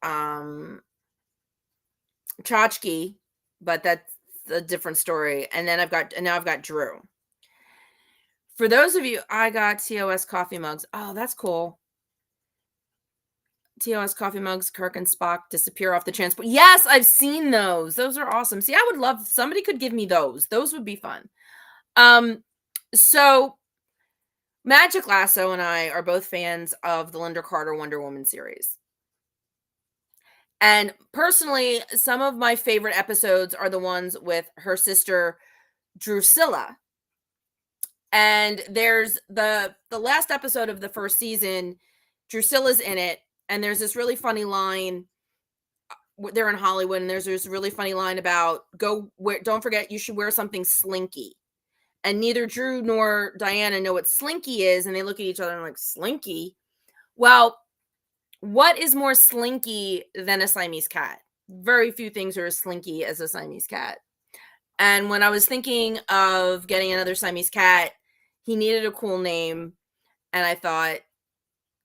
Chachki, but that's a different story. And then now I've got Drew. For those of you, I got TOS coffee mugs. Oh, that's cool. TOS coffee mugs, Kirk and Spock disappear off the transport. Yes, I've seen those. Those are awesome. See, I would love somebody could give me those. Those would be fun. So Magic Lasso and I are both fans of the Linda Carter Wonder Woman series. And personally, some of my favorite episodes are the ones with her sister Drusilla. And there's the last episode of the first season, Drusilla's in it, and there's this really funny line. They're in Hollywood, and there's this really funny line about don't forget you should wear something slinky. And neither Drew nor Diana know what slinky is, and they look at each other and like, slinky? Well, what is more slinky than a Siamese cat? Very few things are as slinky as a Siamese cat. And when I was thinking of getting another Siamese cat, he needed a cool name. And I thought, I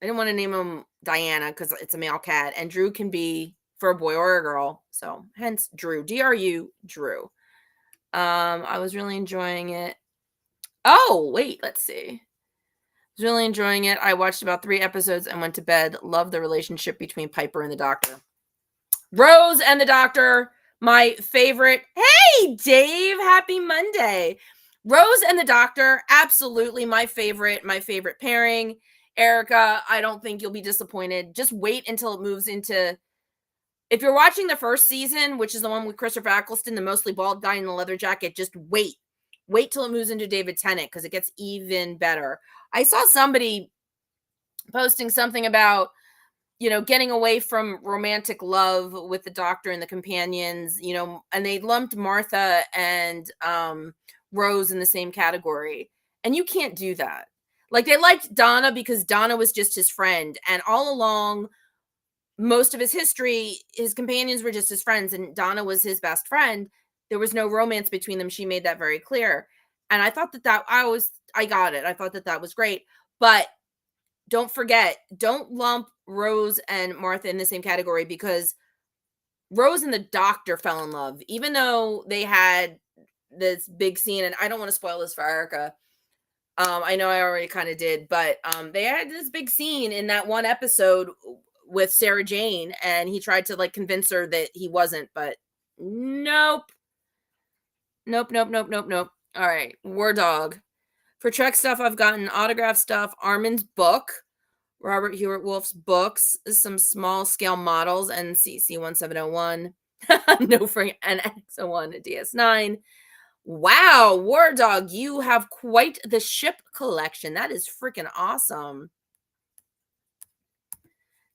didn't want to name him Diana because it's a male cat. And Drew can be for a boy or a girl. So hence Drew. D-R-U, Drew. I was really enjoying it. Oh, wait, let's see. I was really enjoying it. I watched about 3 episodes and went to bed. Love the relationship between Piper and the Doctor. Rose and the Doctor, my favorite. Hey, Dave, happy Monday. Rose and the Doctor, absolutely my favorite pairing. Erica, I don't think you'll be disappointed. Just wait until it moves into, if you're watching the first season, which is the one with Christopher Eccleston, the mostly bald guy in the leather jacket, just wait till it moves into David Tennant because it gets even better. I saw somebody posting something about, getting away from romantic love with the Doctor and the companions, and they lumped Martha and Rose in the same category. And you can't do that. Like, they liked Donna because Donna was just his friend. And all along, most of his history, his companions were just his friends, and Donna was his best friend. There was no romance between them. She made that very clear. And I thought I got it. I thought that was great. But don't forget, don't lump Rose and Martha in the same category, because Rose and the Doctor fell in love, even though they had this big scene. And I don't want to spoil this for Erica. I know I already kind of did, but they had this big scene in that one episode with Sarah Jane, and he tried to convince her that he wasn't, but nope. All right, War Dog. For Trek stuff, I've gotten autograph stuff, Armin's book, Robert Hewitt Wolf's books, some small scale models, NCC 1701, no Frank NX01 DS9. Wow, War Dog, you have quite the ship collection. That is freaking awesome.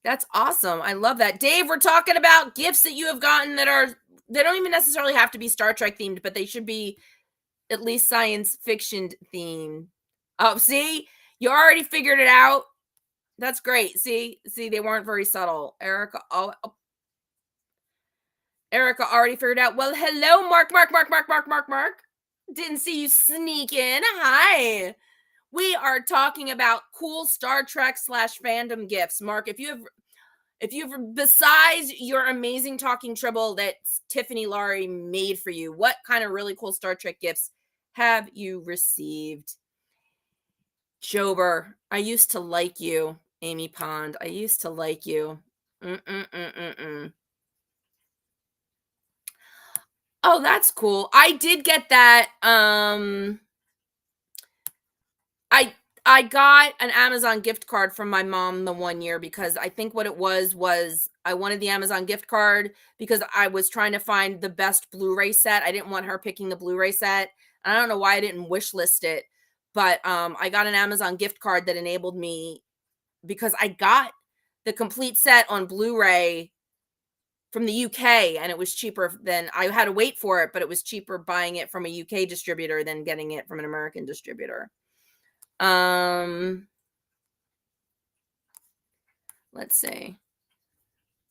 That's awesome. I love that. Dave, we're talking about gifts that you have gotten they don't even necessarily have to be Star Trek themed, but they should be at least science fiction themed. Oh, see? You already figured it out. That's great. See, they weren't very subtle. Erica already figured out. Well, hello, Mark. Didn't see you sneak in. Hi. We are talking about cool Star Trek / fandom gifts. Mark, if you've besides your amazing talking tribble that Tiffany Laurie made for you, what kind of really cool Star Trek gifts have you received? Jober, I used to like you. Amy Pond, I used to like you. Oh, that's cool. I did get that. I got an Amazon gift card from my mom the one year because I think what it was I wanted the Amazon gift card because I was trying to find the best Blu-ray set. I didn't want her picking the Blu-ray set. And I don't know why I didn't wish list it, but I got an Amazon gift card that enabled me because I got the complete set on Blu-ray from the UK and it was cheaper than I had to wait for it, but it was cheaper buying it from a UK distributor than getting it from an American distributor. Let's see.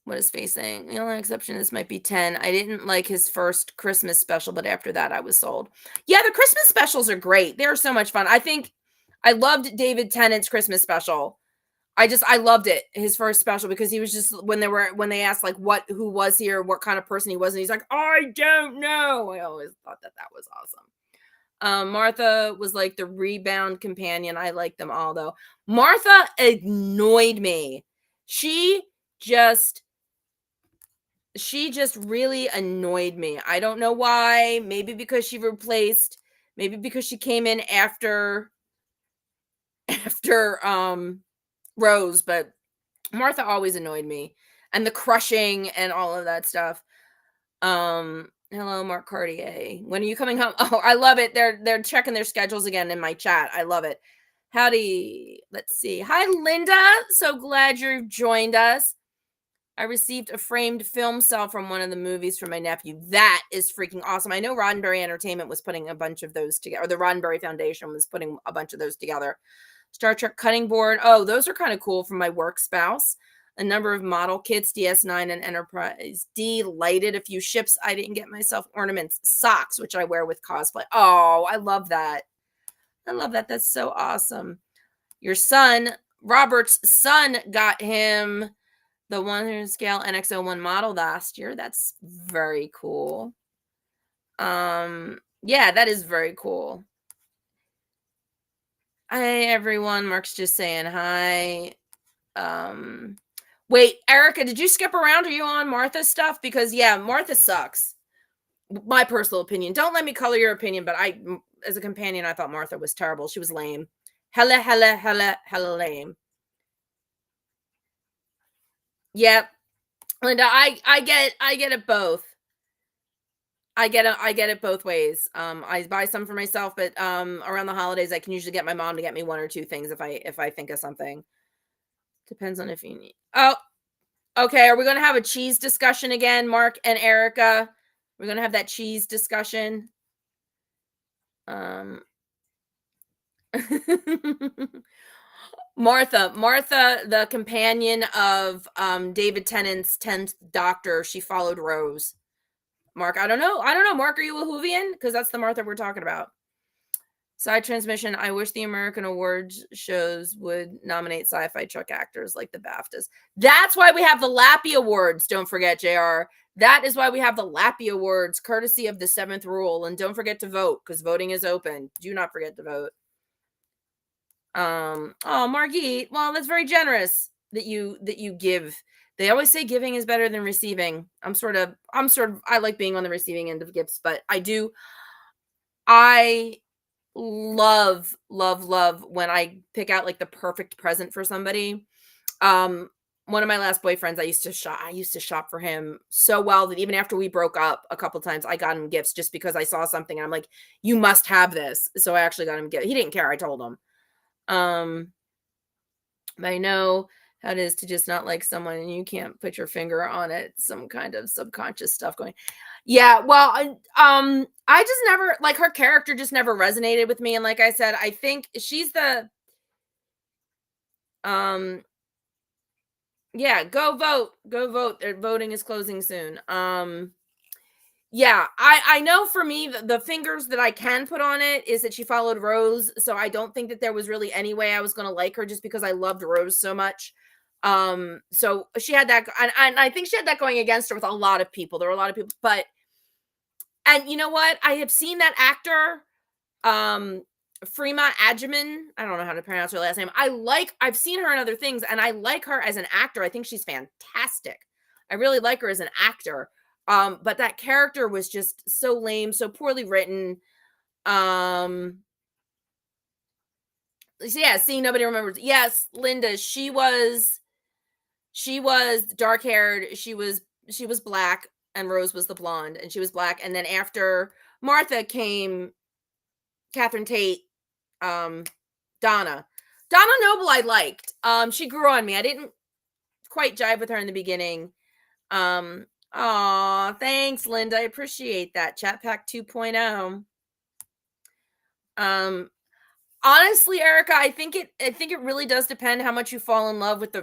What is Faye saying? The only exception this might be 10. I didn't like his first Christmas special, but after that I was sold. Yeah, the Christmas specials are great. They're so much fun. I think I loved David Tennant's Christmas special. I loved it, his first special, because he was just when they asked like who was he or what kind of person he was, and he's like, I don't know. I always thought that was awesome. Martha was like the rebound companion. I like them all though. Martha annoyed me. She just really annoyed me. I don't know why. Maybe because she came in after Rose, but Martha always annoyed me. And the crushing and all of that stuff. Hello, Mark Cartier. When are you coming home? Oh, I love it. They're checking their schedules again in my chat. I love it. Howdy. Let's see. Hi, Linda. So glad you've joined us. I received a framed film cell from one of the movies from my nephew. That is freaking awesome. I know Roddenberry Entertainment was putting a bunch of those together, or the Roddenberry Foundation was putting a bunch of those together. Star Trek cutting board. Oh, those are kind of cool from my work spouse. A number of model kits, DS9 and Enterprise D, lighted a few ships. I didn't get myself ornaments, socks, which I wear with cosplay. Oh, I love that. I love that. That's so awesome. Your son, Robert's son, got him the 100 scale NX-01 model last year. That's very cool. Yeah, that is very cool. Hi, everyone. Mark's just saying hi. Wait, Erica, did you skip around? Are you on Martha's stuff? Because, yeah, Martha sucks. My personal opinion. Don't let me color your opinion, but as a companion, I thought Martha was terrible. She was lame. Hella lame. Yep. Linda, I get it both. I get it both ways. I buy some for myself, but around the holidays, I can usually get my mom to get me one or two things if I think of something. Depends on if you need. Oh, okay. Are we going to have a cheese discussion again, Mark and Erica? We're going to have that cheese discussion. Martha, the companion of David Tennant's 10th Doctor, she followed Rose. Mark, I don't know. Mark, are you a Whovian? Because that's the Martha we're talking about. Side transmission. I wish the American awards shows would nominate sci-fi truck actors like the BAFTAs. That's why we have the Lappy Awards. Don't forget, JR. That is why we have the Lappy Awards, courtesy of the 7th rule. And don't forget to vote, because voting is open. Do not forget to vote. Oh, Margit. Well, that's very generous that you give. They always say giving is better than receiving. I like being on the receiving end of gifts, but I love when I pick out like the perfect present for somebody. One of my last boyfriends, I used to shop for him so well that even after we broke up a couple times, I got him gifts just because I saw something and I'm like, you must have this. So I actually got him gifts. He didn't care. I told him. I know how it is to just not like someone and you can't put your finger on it. Some kind of subconscious stuff going. Yeah, well, I just never, like, her character just never resonated with me. And like I said, I think she's the, yeah, go vote. Voting is closing soon. Yeah, I know for me, the fingers that I can put on it is that she followed Rose, so I don't think that there was really any way I was gonna like her just because I loved Rose so much. So she had that, and I think she had that going against her with a lot of people. There were a lot of people, but and you know what? I have seen that actor, um, Freema Agyeman. I don't know how to pronounce her last name. I've seen her in other things, and I like her as an actor. I think she's fantastic. I really like her as an actor. But that character was just so lame, so poorly written. So yeah, see, nobody remembers. Yes, Linda, she was dark haired. She was black, and Rose was the blonde, and she was black. And then after Martha came Catherine Tate, um, Donna. Donna Noble I liked. She grew on me. I didn't quite jive with her in the beginning. Aw, thanks, Linda. I appreciate that. Chat Pack 2.0. Honestly, Erica, I think it really does depend how much you fall in love with the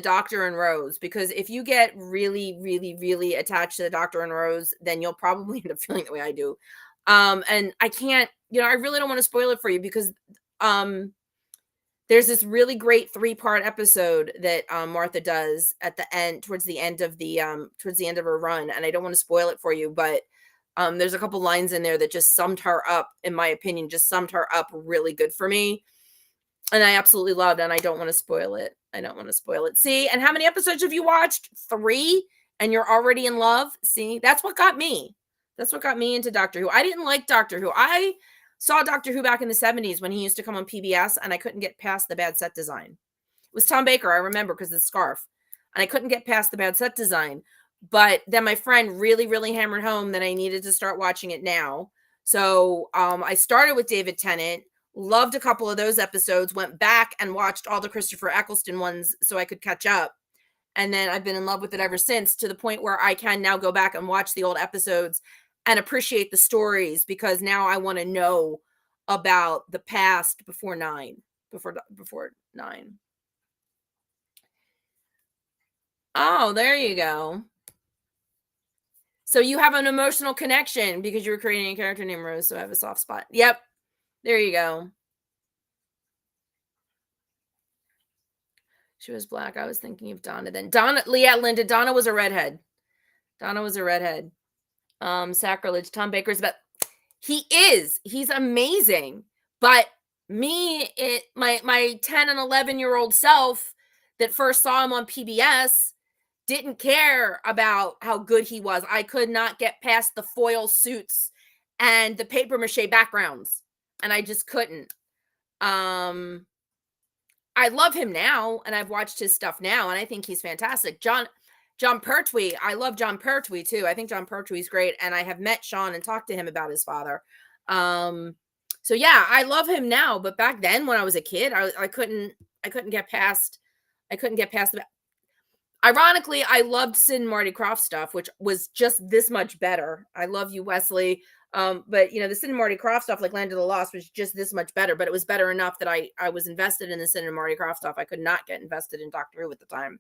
Doctor and Rose, because if you get really, really, really attached to the Doctor and Rose, then you'll probably end up feeling the way I do. And I can't, I really don't want to spoil it for you because there's this really great 3-part episode that Martha does at the end, towards the end of her run, and I don't want to spoil it for you, but there's a couple lines in there that just summed her up, in my opinion, just summed her up really good for me. And I absolutely loved it, and I don't want to spoil it. I don't want to spoil it. See, and how many episodes have you watched? 3, and you're already in love? See, that's what got me. That's what got me into Doctor Who. I didn't like Doctor Who. I saw Doctor Who back in the 70s when he used to come on PBS, and I couldn't get past the bad set design. It was Tom Baker, I remember, because of the scarf. And I couldn't get past the bad set design. But then my friend really, really hammered home that I needed to start watching it now. So I started with David Tennant, loved a couple of those episodes, went back and watched all the Christopher Eccleston ones so I could catch up. And then I've been in love with it ever since, to the point where I can now go back and watch the old episodes and appreciate the stories, because now I want to know about the past before 9. Before 9. Oh, there you go. So you have an emotional connection because you were creating a character named Rose, so I have a soft spot. Yep. There you go. She was black. I was thinking of Donna then. Yeah, Linda. Donna was a redhead. Sacrilege. Tom Baker's about. He's amazing. But my 10 and 11-year-old self that first saw him on PBS didn't care about how good he was. I could not get past the foil suits and the paper mache backgrounds, and I just couldn't. I love him now, and I've watched his stuff now, and I think he's fantastic. John Pertwee, I love John Pertwee too. I think John Pertwee's great, and I have met Sean and talked to him about his father. So yeah, I love him now, but back then when I was a kid, I couldn't get past the. Ironically, I loved Sid and Marty Krofft stuff, which was just this much better. I love you, Wesley. But the Sid and Marty Krofft stuff, like Land of the Lost, was just this much better. But it was better enough that I was invested in the Sid and Marty Krofft stuff. I could not get invested in Doctor Who at the time.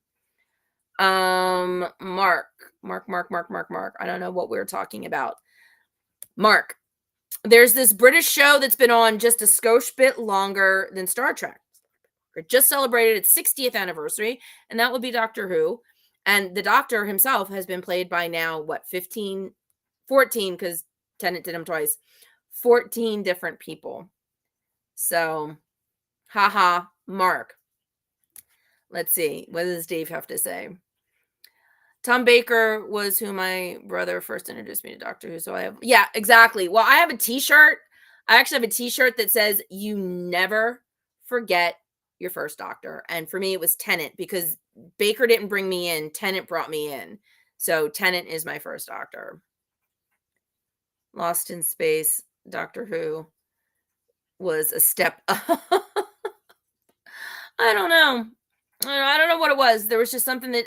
Mark. I don't know what we were talking about. Mark. There's this British show that's been on just a skosh bit longer than Star Trek. It just celebrated its 60th anniversary, and that would be Doctor Who. And the Doctor himself has been played by now, 14, because Tennant did him twice. 14 different people. So, haha, Mark. Let's see. What does Dave have to say? Tom Baker was who my brother first introduced me to Doctor Who. So yeah, exactly. Well, I have a t-shirt. I actually have a t-shirt that says, "You never forget your first Doctor." And for me, it was Tennant, because Baker didn't bring me in. Tennant brought me in. So Tennant is my first Doctor. Lost in Space, Doctor Who was a step up. I don't know. I don't know what it was. There was just something that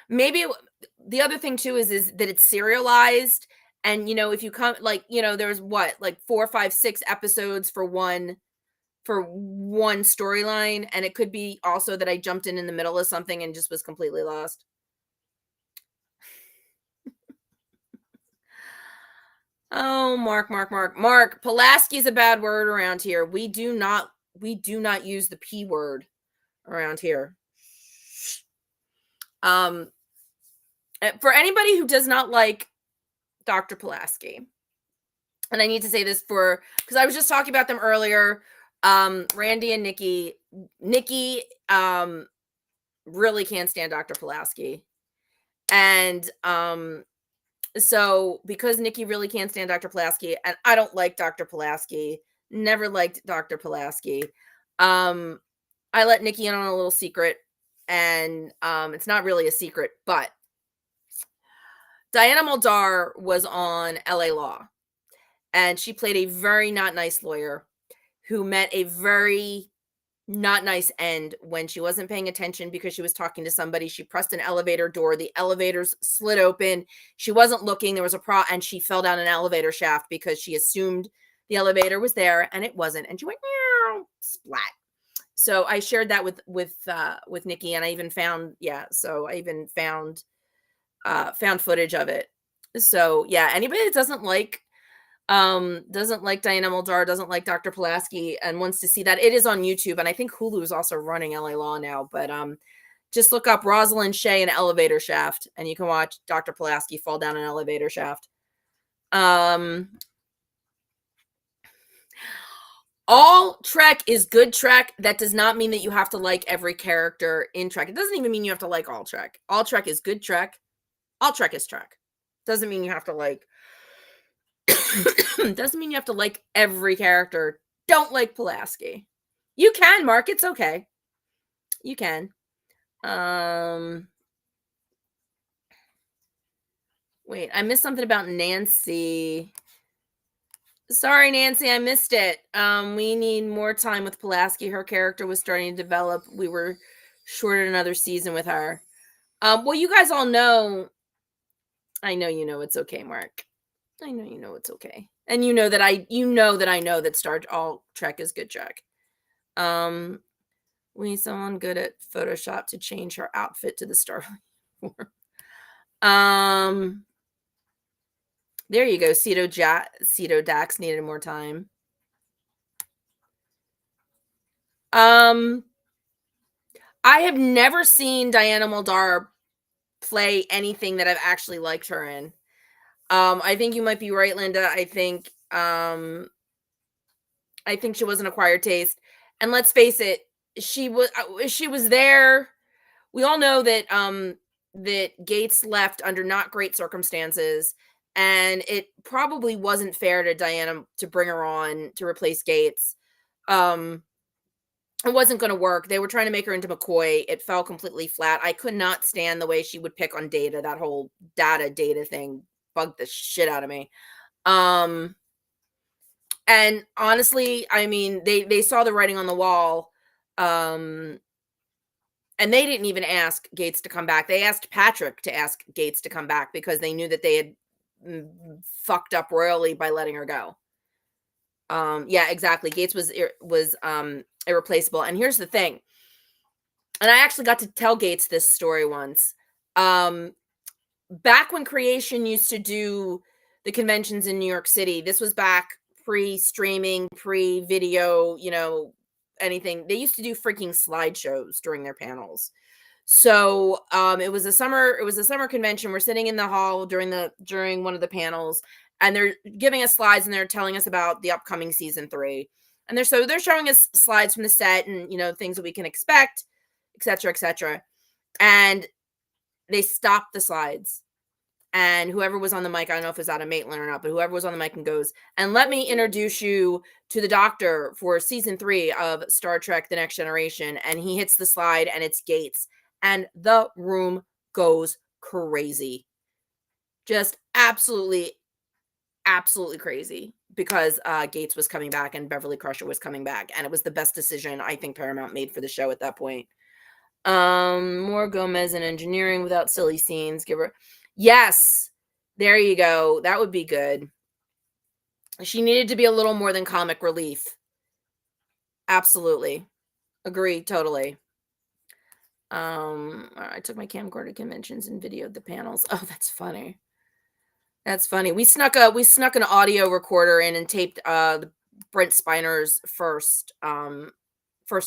maybe the other thing too is that it's serialized. And, if you come, there's 4, 5, 6 episodes for one storyline. And it could be also that I jumped in the middle of something and just was completely lost. Oh, Mark. Pulaski is a bad word around here. We do not use the P word around here. For anybody who does not like Dr. Pulaski, and I need to say this because I was just talking about them earlier. Randy and Nikki. Nikki really can't stand Dr. Pulaski. And so because Nikki really can't stand Dr. Pulaski, and I don't like Dr. Pulaski, never liked Dr. Pulaski. I let Nikki in on a little secret, and it's not really a secret, but Diana Muldaur was on LA Law, and she played a very not nice lawyer who met a very not nice end when she wasn't paying attention because she was talking to somebody. She pressed an elevator door. The elevators slid open. She wasn't looking. There was and she fell down an elevator shaft because she assumed the elevator was there and it wasn't. And she went, meow, splat. So I shared that with Nikki, and I even found, found footage of it. So yeah, anybody that doesn't like Diana Muldaur, doesn't like Dr. Pulaski, and wants to see that, it is on YouTube, and I think Hulu is also running LA Law now, but just look up Rosalind Shea and elevator shaft and you can watch Dr. Pulaski fall down an elevator shaft. All Trek is good Trek. That does not mean that you have to like every character in Trek. It doesn't even mean you have to like all Trek. All Trek is good Trek. All Trek is Trek. Doesn't mean you have to like doesn't mean you have to like every character. Don't like Pulaski. You can, Mark. It's okay. You can. Wait, I missed something about Nancy. Sorry, Nancy, I missed it. We need more time with Pulaski. Her character was starting to develop. We were shorted another season with her. Well, you guys all know. I know you know it's okay, Mark. I know you know it's okay. And you know that I know that all Trek is good Trek. We need someone good at Photoshop to change her outfit to the Starfleet form. There you go. Ceto Dax needed more time. I have never seen Diana Muldaur play anything that I've actually liked her in. I think you might be right, Linda. I think she was an acquired taste. And let's face it, she was there. We all know that that Gates left under not great circumstances, and it probably wasn't fair to Diana to bring her on to replace Gates. It wasn't going to work. They were trying to make her into McCoy. It fell completely flat. I could not stand the way she would pick on Data. That whole data thing bugged the shit out of me. And honestly, I mean, they saw the writing on the wall. And they didn't even ask Gates to come back. They asked Patrick to ask Gates to come back because they knew that they had fucked up royally by letting her go. Yeah, exactly. Gates was irreplaceable. And here's the thing. And I actually got to tell Gates this story once. Back when Creation used to do the conventions in New York City, this was back pre-streaming, pre-video, anything. They used to do freaking slideshows during their panels. So it was a summer convention. We're sitting in the hall during one of the panels, and they're giving us slides and they're telling us about the upcoming season 3. And they're showing us slides from the set and things that we can expect, etc., etc. And they stopped the slides. And whoever was on the mic, I don't know if it was Adam Maitland or not, but whoever was on the mic and goes, and let me introduce you to the Doctor for season 3 of Star Trek: The Next Generation. And he hits the slide and it's Gates. And the room goes crazy. Just absolutely, absolutely crazy because Gates was coming back and Beverly Crusher was coming back. And it was the best decision I think Paramount made for the show at that point. More Gomez in engineering without silly scenes. Give her... Yes, there you go. That would be good. She needed to be a little more than comic relief. Absolutely. Agree, totally. I took my camcorder to conventions and videoed the panels. Oh, that's funny. That's funny. We snuck an audio recorder in and taped Brent Spiner's first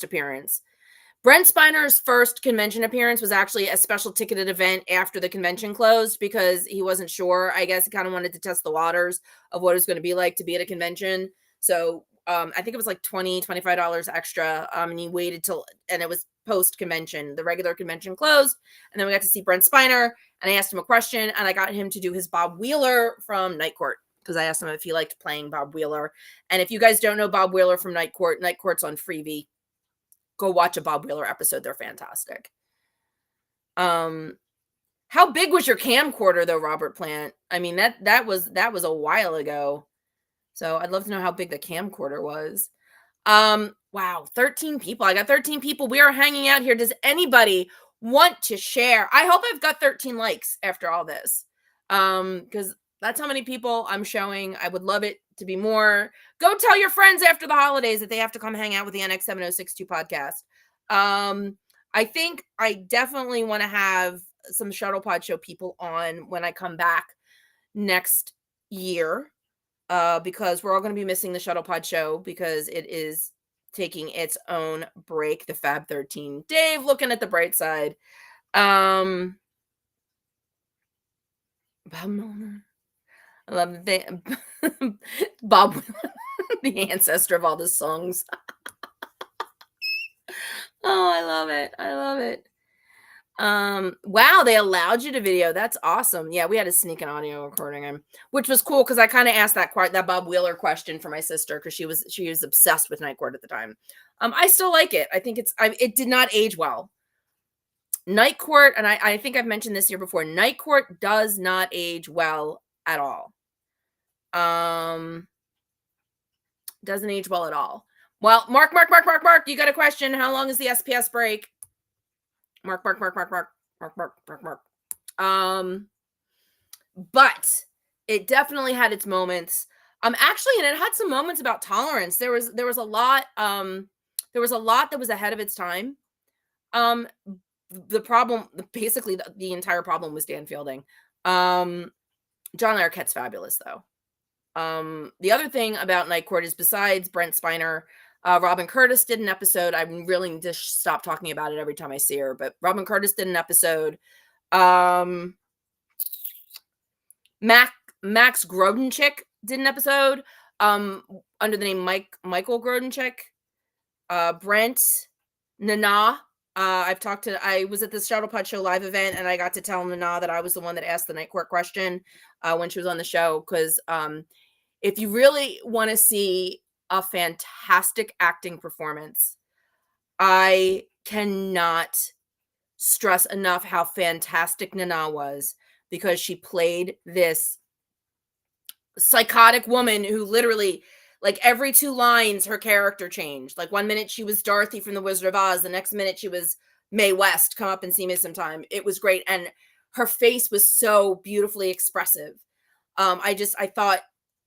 appearance. Brent Spiner's first convention appearance was actually a special ticketed event after the convention closed because he wasn't sure. I guess he kind of wanted to test the waters of what it was going to be like to be at a convention. So I think it was like $25 extra. And he waited and it was post convention. The regular convention closed. And then we got to see Brent Spiner. And I asked him a question and I got him to do his Bob Wheeler from Night Court because I asked him if he liked playing Bob Wheeler. And if you guys don't know Bob Wheeler from Night Court's on Freevee. Go watch a Bob Wheeler episode. They're fantastic. How big was your camcorder though, Robert Plant? I mean, that was a while ago. So I'd love to know how big the camcorder was. Wow, 13 people. I got 13 people. We are hanging out here. Does anybody want to share? I hope I've got 13 likes after all this. Because that's how many people I'm showing. I would love it to be more. Go tell your friends after the holidays that they have to come hang out with the NX7062 podcast. I think I definitely want to have some Shuttle Pod Show people on when I come back next year, because we're all going to be missing the Shuttle Pod Show because it is taking its own break. The Fab 13. Dave, looking at the bright side. Bob Milner. I love Bob, the ancestor of all the songs. Oh, I love it. I love it. Wow, they allowed you to video. That's awesome. Yeah, we had to sneak an audio recording in, which was cool because I kind of asked that Bob Wheeler question for my sister because she was obsessed with Night Court at the time. I still like it. I think it did not age well. Night Court, and I think I've mentioned this here before. Night Court does not age well at all. Doesn't age well at all. Well, Mark, you got a question. How long is the SPS break? Mark. But it definitely had its moments. Actually, and it had some moments about tolerance. There was a lot that was ahead of its time. The problem, basically the entire problem was Dan Fielding. John Larroquette's fabulous though. The other thing about Night Court is besides Brent Spiner, Robin Curtis did an episode. I really need to stop talking about it every time I see her, but Robin Curtis did an episode. Max Grodenchik did an episode under the name Michael Grodenchik. Brent, Nana. I was at the Shuttle Pod Show live event and I got to tell Nana that I was the one that asked the Night Court question when she was on the show. Because if you really want to see a fantastic acting performance, I cannot stress enough how fantastic Nana was, because she played this psychotic woman who literally, like, every 2 lines her character changed. Like, one minute she was Dorothy from The Wizard of Oz, the next minute she was Mae West. Come up and see me sometime. It was great, and her face was so beautifully expressive. I thought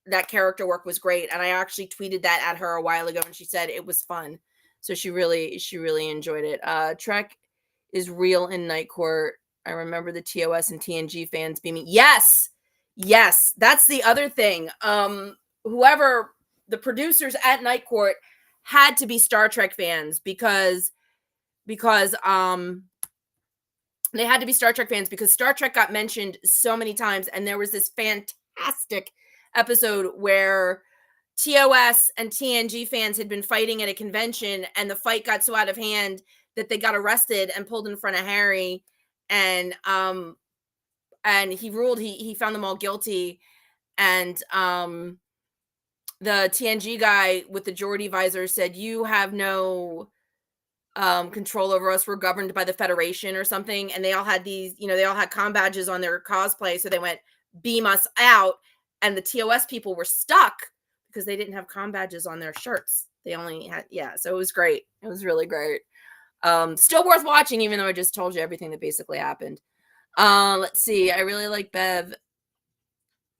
that character work was great, and I actually tweeted that at her a while ago, and she said it was fun. So she really enjoyed it. Trek is real in Night Court. I remember the TOS and TNG fans beaming. Yes, that's the other thing. Whoever the producers at Night Court had to be Star Trek fans because they had to be Star Trek fans because Star Trek got mentioned so many times, and there was this fantastic episode where TOS and TNG fans had been fighting at a convention, and the fight got so out of hand that they got arrested and pulled in front of Harry, and he ruled he found them all guilty, and the TNG guy with the Geordi visor said, "You have no control over us. We're governed by the Federation," or something. And they all had these, they all had comm badges on their cosplay. So they went, "Beam us out." And the TOS people were stuck because they didn't have comm badges on their shirts. They only had, so it was great. It was really great. Still worth watching, even though I just told you everything that basically happened. Let's see. I really like Bev.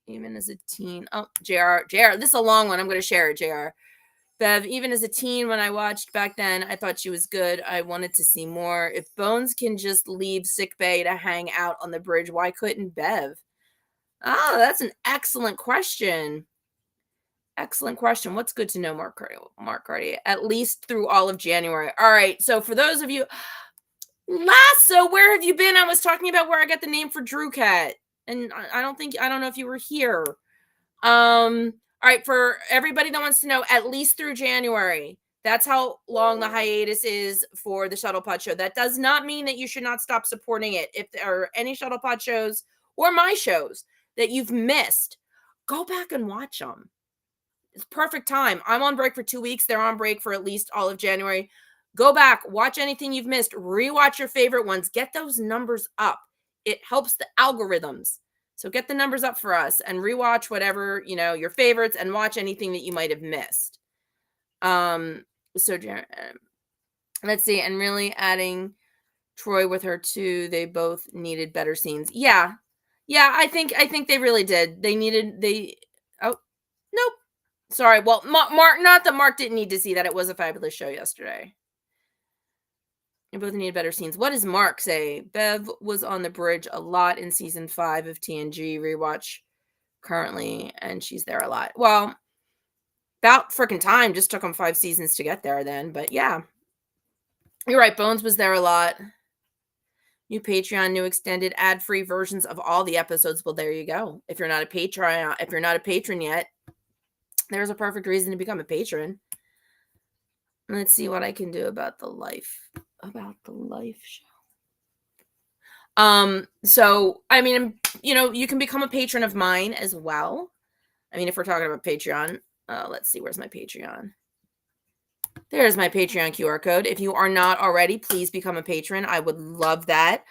Even as a teen. Oh, JR. This is a long one. I'm going to share it, JR. Bev, even as a teen, when I watched back then, I thought she was good. I wanted to see more. If Bones can just leave sickbay to hang out on the bridge, why couldn't Bev? Oh, that's an excellent question. Excellent question. What's good to know, Mark Carty? At least through all of January. All right. So for those of you, Lasso, where have you been? I was talking about where I got the name for Drew Cat, and I don't know if you were here. All right, for everybody that wants to know, at least through January. That's how long the hiatus is for the Shuttle Pod show. That does not mean that you should not stop supporting it. If there are any Shuttle Pod shows or my shows that you've missed, go back and watch them. It's perfect time. I'm on break for 2 weeks. They're on break for at least all of January. Go back, watch anything you've missed, rewatch your favorite ones, get those numbers up. It helps the algorithms. So get the numbers up for us and rewatch whatever, your favorites, and watch anything that you might have missed. So let's see. And really adding Troy with her too. They both needed better scenes. Yeah. I think they really did. Oh, nope. Sorry. Well, Mark, not that Mark didn't need to see that. It was a fabulous show yesterday. You both need better scenes. What does Mark say? Bev was on the bridge a lot in season 5 of TNG. Rewatch currently, and she's there a lot. Well, about freaking time. Just took them 5 seasons to get there then. But yeah, you're right. Bones was there a lot. New Patreon, new extended ad-free versions of all the episodes. Well, there you go. If you're not a patron yet, there's a perfect reason to become a patron. Let's see what I can do about the life show. So I mean, you can become a patron of mine as well. I mean, if we're talking about Patreon, let's see, where's my Patreon? There's my Patreon QR code. If you are not already, please become a patron. I would love that.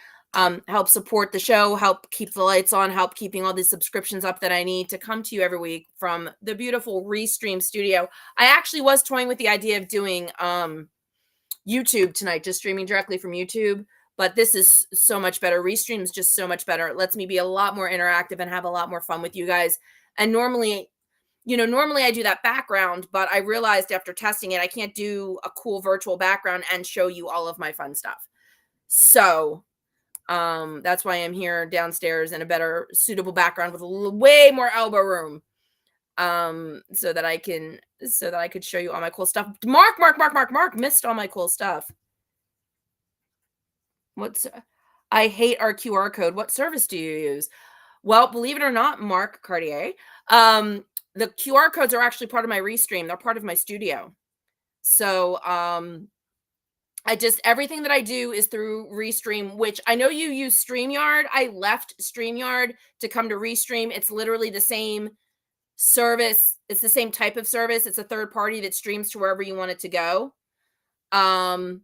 Help support the show, help keep the lights on, help keeping all the subscriptions up that I need to come to you every week from the beautiful Restream studio. I actually was toying with the idea of doing YouTube tonight, just streaming directly from YouTube, but this is so much better. Restream is just so much better. It lets me be a lot more interactive and have a lot more fun with you guys. And normally I do that background, but I realized after testing it, I can't do a cool virtual background and show you all of my fun stuff. So that's why I'm here downstairs in a better suitable background with way more elbow room. So that I could show you all my cool stuff. Mark missed all my cool stuff. I hate our QR code. What service do you use? Well, believe it or not, Mark Cartier, the QR codes are actually part of my Restream. They're part of my studio. So, everything that I do is through Restream, which I know you use StreamYard. I left StreamYard to come to Restream. It's literally the same service. It's the same type of service. It's a third party that streams to wherever you want it to go. But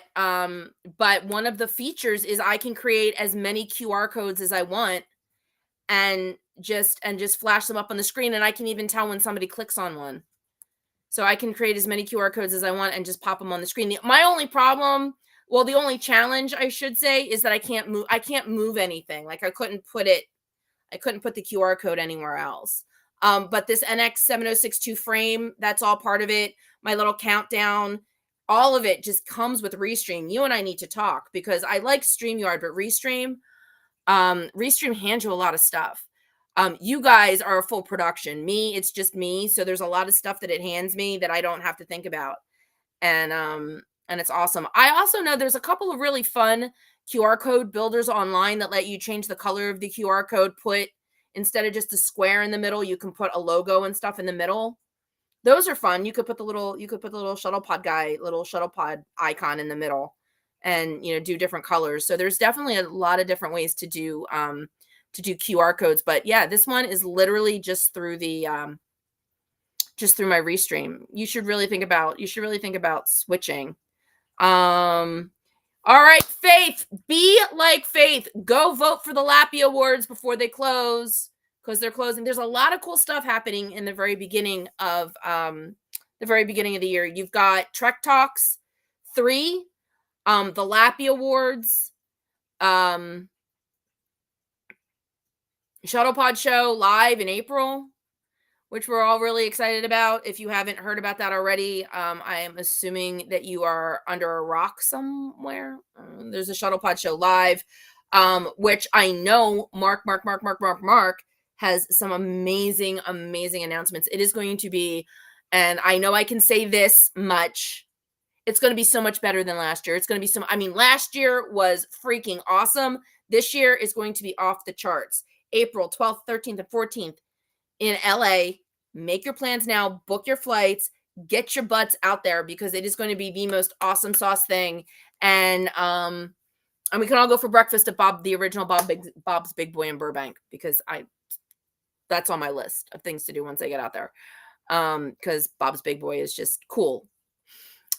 one of the features is I can create as many QR codes as I want and just flash them up on the screen. And I can even tell when somebody clicks on one. So I can create as many QR codes as I want and just pop them on the screen. My only problem, the only challenge I should say, is that I can't move anything. Like I couldn't put the QR code anywhere else. But this NX7062 frame, that's all part of it. My little countdown, all of it just comes with Restream. You and I need to talk because I like StreamYard, but Restream hands you a lot of stuff. You guys are a full production. Me, it's just me. So there's a lot of stuff that it hands me that I don't have to think about. And it's awesome. I also know there's a couple of really fun QR code builders online that let you change the color of the QR code, instead of just a square in the middle, you can put a logo and stuff in the middle. Those are fun. You could put the little shuttle pod icon in the middle and, do different colors. So there's definitely a lot of different ways to do QR codes. But yeah, this one is literally just through my Restream. You should really think about switching. All right, Faith, be like Faith. Go vote for the Lappy Awards before they close, because they're closing. There's a lot of cool stuff happening in the very beginning of the year. You've got Trek Talks 3, the Lappy Awards, Shuttlepod Show live in April, which we're all really excited about. If you haven't heard about that already, I am assuming that you are under a rock somewhere. There's a Shuttlepod Show live. which I know Mark has some amazing announcements. It is going to be, and I know I can say this much, it's going to be so much better than last year. It's going to be last year was freaking awesome. This year is going to be off the charts. April 12th, 13th, and 14th in LA. Make your plans now, book your flights, get your butts out there, because it is going to be the most awesome sauce thing. And we can all go for breakfast at the original Bob's Big Boy in Burbank, because that's on my list of things to do once I get out there. Because Bob's Big Boy is just cool.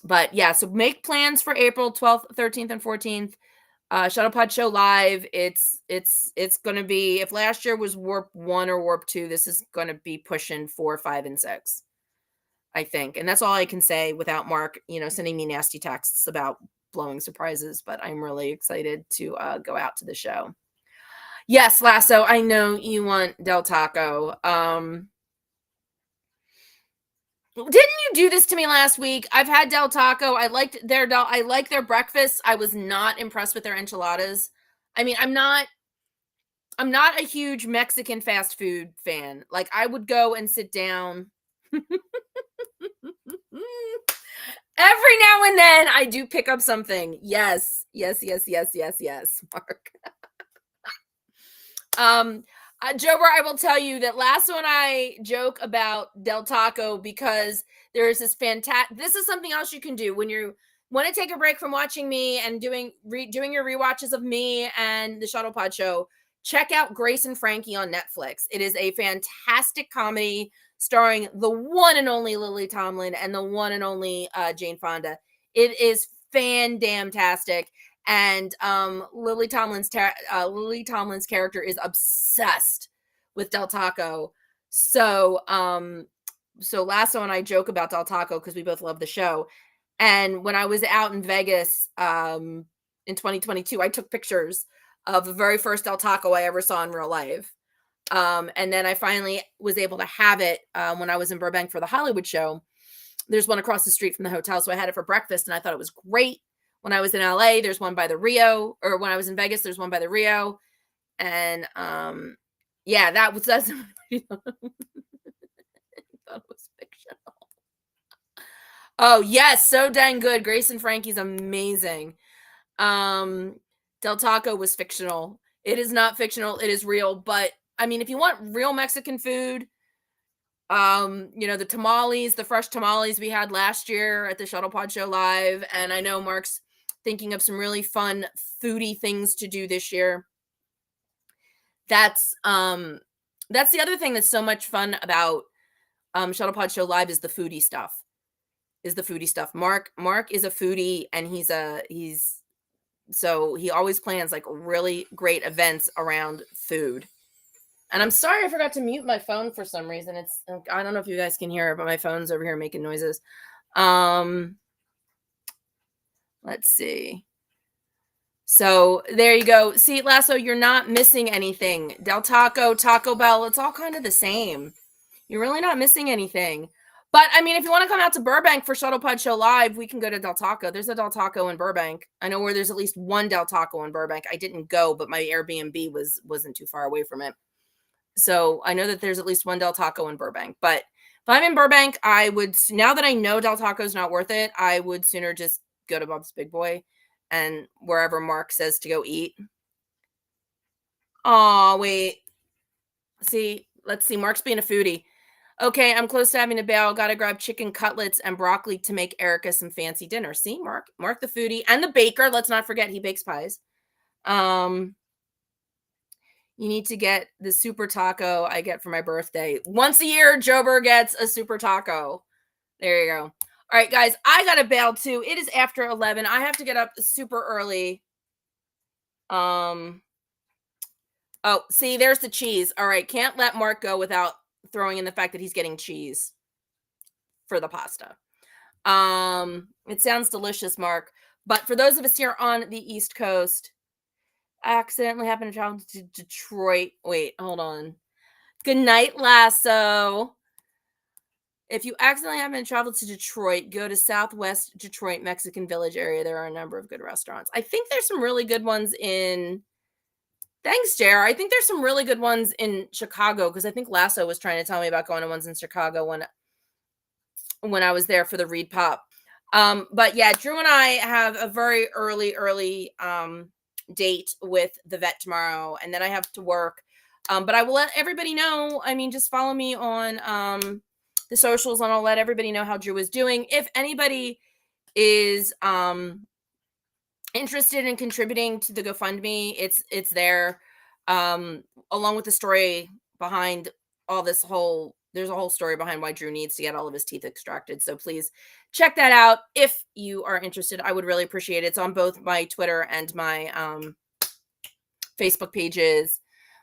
But yeah, so make plans for April 12th, 13th, and 14th. Shuttlepod Show Live. It's going to be, if last year was Warp 1 or Warp 2, this is going to be pushing 4, 5, and 6, I think. And that's all I can say without Mark, sending me nasty texts about blowing surprises. But I'm really excited to go out to the show. Yes, Lasso, I know you want Del Taco. Didn't you do this to me last week? I've had Del Taco. I like their breakfast. I was not impressed with their enchiladas. I mean, I'm not a huge Mexican fast food fan. Like, I would go and sit down. Every now and then I do pick up something. Yes, Mark. Jober, I will tell you that Lasso and I joke about Del Taco because there is this fantastic. This is something else you can do when you want to take a break from watching me and doing your rewatches of me and the Shuttlepod Show. Check out Grace and Frankie on Netflix. It is a fantastic comedy starring the one and only Lily Tomlin and the one and only Jane Fonda. It is fan-damn-tastic. And Lily Tomlin's character is obsessed with Del Taco. So Lasso and I joke about Del Taco because we both love the show. And when I was out in Vegas in 2022, I took pictures of the very first Del Taco I ever saw in real life. And then I finally was able to have it when I was in Burbank for the Hollywood show. There's one across the street from the hotel, so I had it for breakfast, and I thought it was great. When I was in LA, there's one by the Rio, or when I was in Vegas, there's one by the Rio. And yeah, that's I thought it was fictional. Oh, yes, so dang good. Grace and Frankie's amazing. Del Taco was fictional. It is not fictional, it is real. But I mean, if you want real Mexican food, the tamales, the fresh tamales we had last year at the Shuttlepod Show Live, and I know Mark's thinking of some really fun foodie things to do this year. That's the other thing that's so much fun about Shuttlepod Show Live is the foodie stuff. Mark is a foodie, and so he always plans like really great events around food. And I'm sorry I forgot to mute my phone for some reason. I don't know if you guys can hear it, but my phone's over here making noises. Let's see. So there you go. See, Lasso, you're not missing anything. Del Taco, Taco Bell, it's all kind of the same. You're really not missing anything. But I mean, if you want to come out to Burbank for Shuttlepod Show Live, we can go to Del Taco. There's a Del Taco in Burbank. I know where there's at least one Del Taco in Burbank. I didn't go, but my Airbnb wasn't too far away from it. So I know that there's at least one Del Taco in Burbank. But if I'm in Burbank, now that I know Del Taco's not worth it, I would sooner just go to Bob's Big Boy and wherever Mark says to go eat. Oh, wait. See, let's see. Mark's being a foodie. Okay, I'm close to having a bail. Got to grab chicken cutlets and broccoli to make Erica some fancy dinner. See, Mark the foodie and the baker. Let's not forget he bakes pies. You need to get the super taco I get for my birthday. Once a year, Jober gets a super taco. There you go. All right, guys, I got to bail too. It is after 11. I have to get up super early. Oh, see, there's the cheese. All right, can't let Mark go without throwing in the fact that he's getting cheese for the pasta. It sounds delicious, Mark. But for those of us here on the East Coast, I accidentally happened to travel to Detroit. Wait, hold on. Good night, Lasso. If you accidentally happen to travel to Detroit, go to Southwest Detroit Mexican Village area. There are a number of good restaurants. I think there's some really good ones in Thanks, JR. I think there's some really good ones in Chicago because I think Lasso was trying to tell me about going to ones in Chicago when I was there for the Reed Pop. But yeah, Drew and I have a very early date with the vet tomorrow, and then I have to work. But I will let everybody know. I mean, just follow me on the socials, and I'll let everybody know how Drew is doing. If anybody is interested in contributing to the GoFundMe, it's there, along with the story behind all this there's a whole story behind why Drew needs to get all of his teeth extracted. So please check that out if you are interested. I would really appreciate it. It's on both my Twitter and my Facebook pages.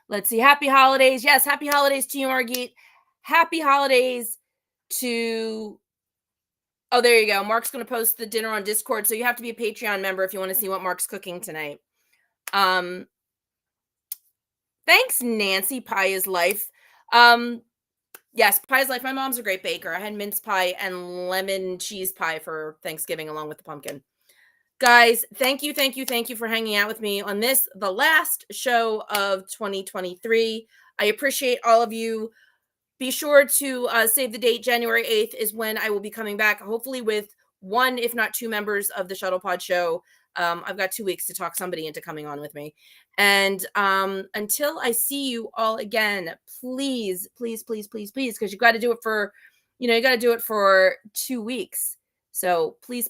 Let's see. Happy holidays. Yes, happy holidays to you, Margit. Happy holidays to... Oh, there you go. Mark's going to post the dinner on Discord, so you have to be a Patreon member if you want to see what Mark's cooking tonight. Thanks, Nancy. Pie is life. Yes, pie is life. My mom's a great baker. I had mince pie and lemon cheese pie for Thanksgiving along with the pumpkin. Guys, thank you for hanging out with me on this, the last show of 2023. I appreciate all of you. Be sure to save the date. January 8th is when I will be coming back, hopefully with one, if not two members of the Shuttlepod show. I've got 2 weeks to talk somebody into coming on with me. And until I see you all again, please, because you got to do it for, you got to do it for 2 weeks. So please,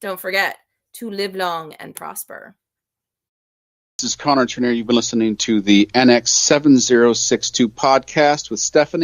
don't forget to live long and prosper. This is Connor Turner. You've been listening to the NX7062 podcast with Stephanie.